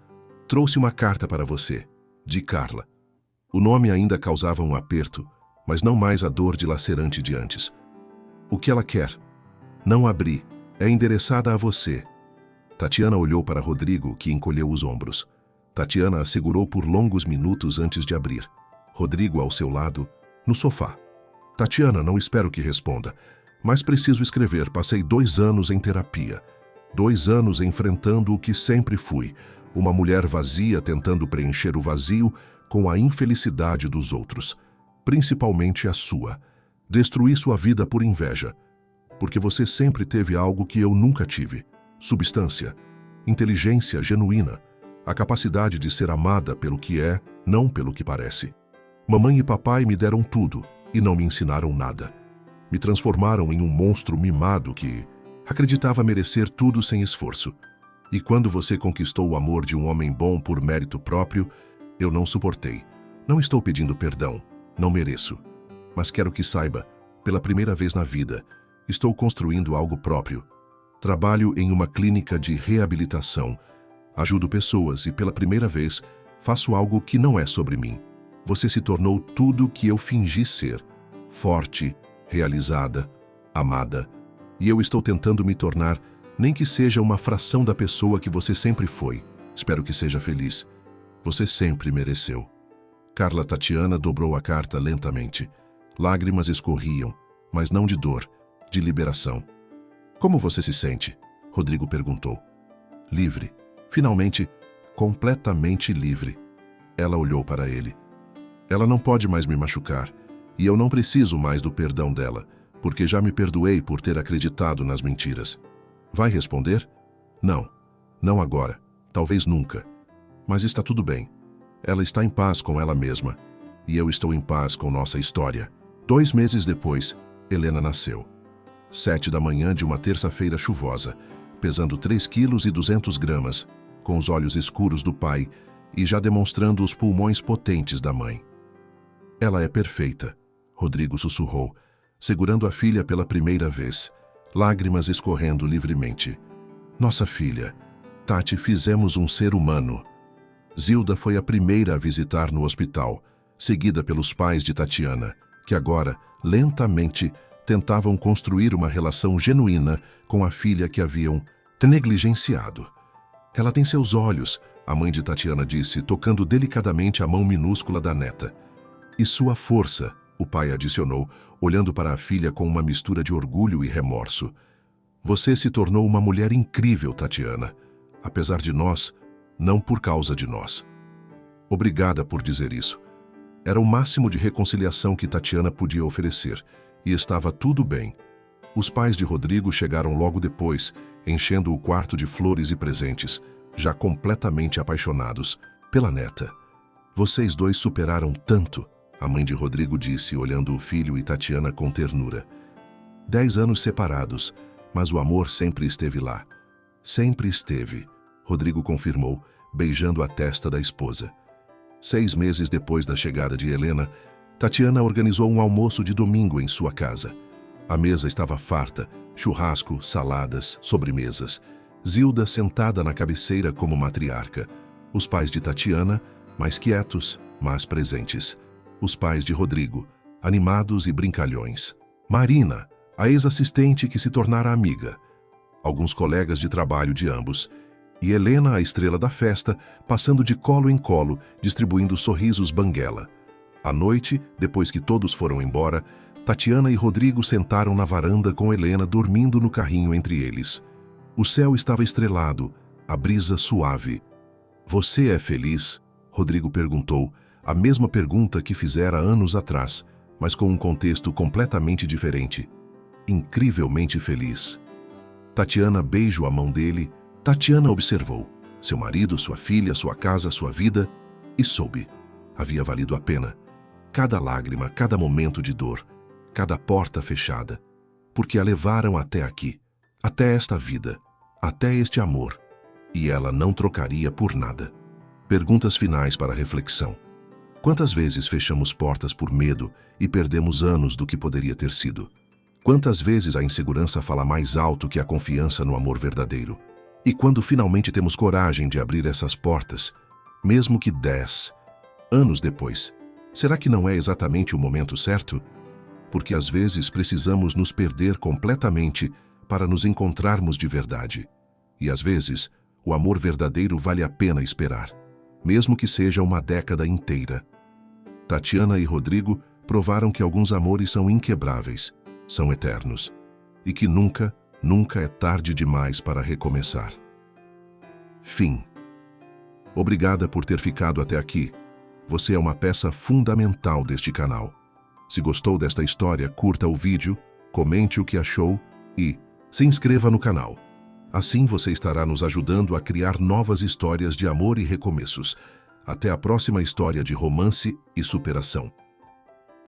trouxe uma carta para você, de Carla. O nome ainda causava um aperto, mas não mais a dor dilacerante de antes. O que ela quer? Não abri. É endereçada a você. Tatiana olhou para Rodrigo, que encolheu os ombros. Tatiana a segurou por longos minutos antes de abrir. Rodrigo ao seu lado, no sofá. Tatiana, não espero que responda, mas preciso escrever. Passei 2 anos em terapia. 2 anos enfrentando o que sempre fui. Uma mulher vazia tentando preencher o vazio com a infelicidade dos outros. Principalmente a sua. Destruí sua vida por inveja. Porque você sempre teve algo que eu nunca tive. Substância, inteligência genuína, a capacidade de ser amada pelo que é, não pelo que parece. Mamãe e papai me deram tudo e não me ensinaram nada. Me transformaram em um monstro mimado que acreditava merecer tudo sem esforço. E quando você conquistou o amor de um homem bom por mérito próprio, eu não suportei. Não estou pedindo perdão, não mereço. Mas quero que saiba, pela primeira vez na vida, estou construindo algo próprio. Trabalho em uma clínica de reabilitação. Ajudo pessoas e, pela primeira vez, faço algo que não é sobre mim. Você se tornou tudo o que eu fingi ser. Forte, realizada, amada. E eu estou tentando me tornar, nem que seja uma fração da pessoa que você sempre foi. Espero que seja feliz. Você sempre mereceu. Carla Tatiana dobrou a carta lentamente. Lágrimas escorriam, mas não de dor, de liberação. Como você se sente? Rodrigo perguntou. Livre. Finalmente, completamente livre. Ela olhou para ele. Ela não pode mais me machucar, e eu não preciso mais do perdão dela, porque já me perdoei por ter acreditado nas mentiras. Vai responder? Não. Não agora. Talvez nunca. Mas está tudo bem. Ela está em paz com ela mesma, e eu estou em paz com nossa história. 2 meses depois, Helena nasceu. 7 da manhã de uma terça-feira chuvosa, pesando 3,2 kg, com os olhos escuros do pai e já demonstrando os pulmões potentes da mãe. Ela é perfeita, Rodrigo sussurrou, segurando a filha pela primeira vez, lágrimas escorrendo livremente. Nossa filha, Tati, fizemos um ser humano. Zilda foi a primeira a visitar no hospital, seguida pelos pais de Tatiana, que agora, lentamente, tentavam construir uma relação genuína com a filha que haviam negligenciado. Ela tem seus olhos, a mãe de Tatiana disse, tocando delicadamente a mão minúscula da neta. E sua força, o pai adicionou, olhando para a filha com uma mistura de orgulho e remorso. Você se tornou uma mulher incrível, Tatiana. Apesar de nós, não por causa de nós. Obrigada por dizer isso. Era o máximo de reconciliação que Tatiana podia oferecer. E estava tudo bem. Os pais de Rodrigo chegaram logo depois, enchendo o quarto de flores e presentes, já completamente apaixonados pela neta. Vocês 2 superaram tanto, a mãe de Rodrigo disse, olhando o filho e Tatiana com ternura. 10 anos separados, mas o amor sempre esteve lá. Sempre esteve, Rodrigo confirmou, beijando a testa da esposa. 6 meses depois da chegada de Helena, Tatiana organizou um almoço de domingo em sua casa. A mesa estava farta, churrasco, saladas, sobremesas. Zilda sentada na cabeceira como matriarca. Os pais de Tatiana, mais quietos, mas presentes. Os pais de Rodrigo, animados e brincalhões. Marina, a ex-assistente que se tornara amiga. Alguns colegas de trabalho de ambos. E Helena, a estrela da festa, passando de colo em colo, distribuindo sorrisos banguela. À noite, depois que todos foram embora, Tatiana e Rodrigo sentaram na varanda com Helena dormindo no carrinho entre eles. O céu estava estrelado, a brisa suave. "Você é feliz?" Rodrigo perguntou, a mesma pergunta que fizera anos atrás, mas com um contexto completamente diferente. "Incrivelmente feliz." Tatiana beijou a mão dele. Tatiana observou seu marido, sua filha, sua casa, sua vida, e soube. Havia valido a pena. Cada lágrima, cada momento de dor, cada porta fechada, porque a levaram até aqui, até esta vida, até este amor, e ela não trocaria por nada. Perguntas finais para reflexão. Quantas vezes fechamos portas por medo e perdemos anos do que poderia ter sido? Quantas vezes a insegurança fala mais alto que a confiança no amor verdadeiro? E quando finalmente temos coragem de abrir essas portas, mesmo que 10 anos depois, será que não é exatamente o momento certo? Porque às vezes precisamos nos perder completamente para nos encontrarmos de verdade. E às vezes, o amor verdadeiro vale a pena esperar, mesmo que seja uma década inteira. Tatiana e Rodrigo provaram que alguns amores são inquebráveis, são eternos, e que nunca é tarde demais para recomeçar. Fim. Obrigada por ter ficado até aqui. Você é uma peça fundamental deste canal. Se gostou desta história, curta o vídeo, comente o que achou e se inscreva no canal. Assim você estará nos ajudando a criar novas histórias de amor e recomeços. Até a próxima história de romance e superação.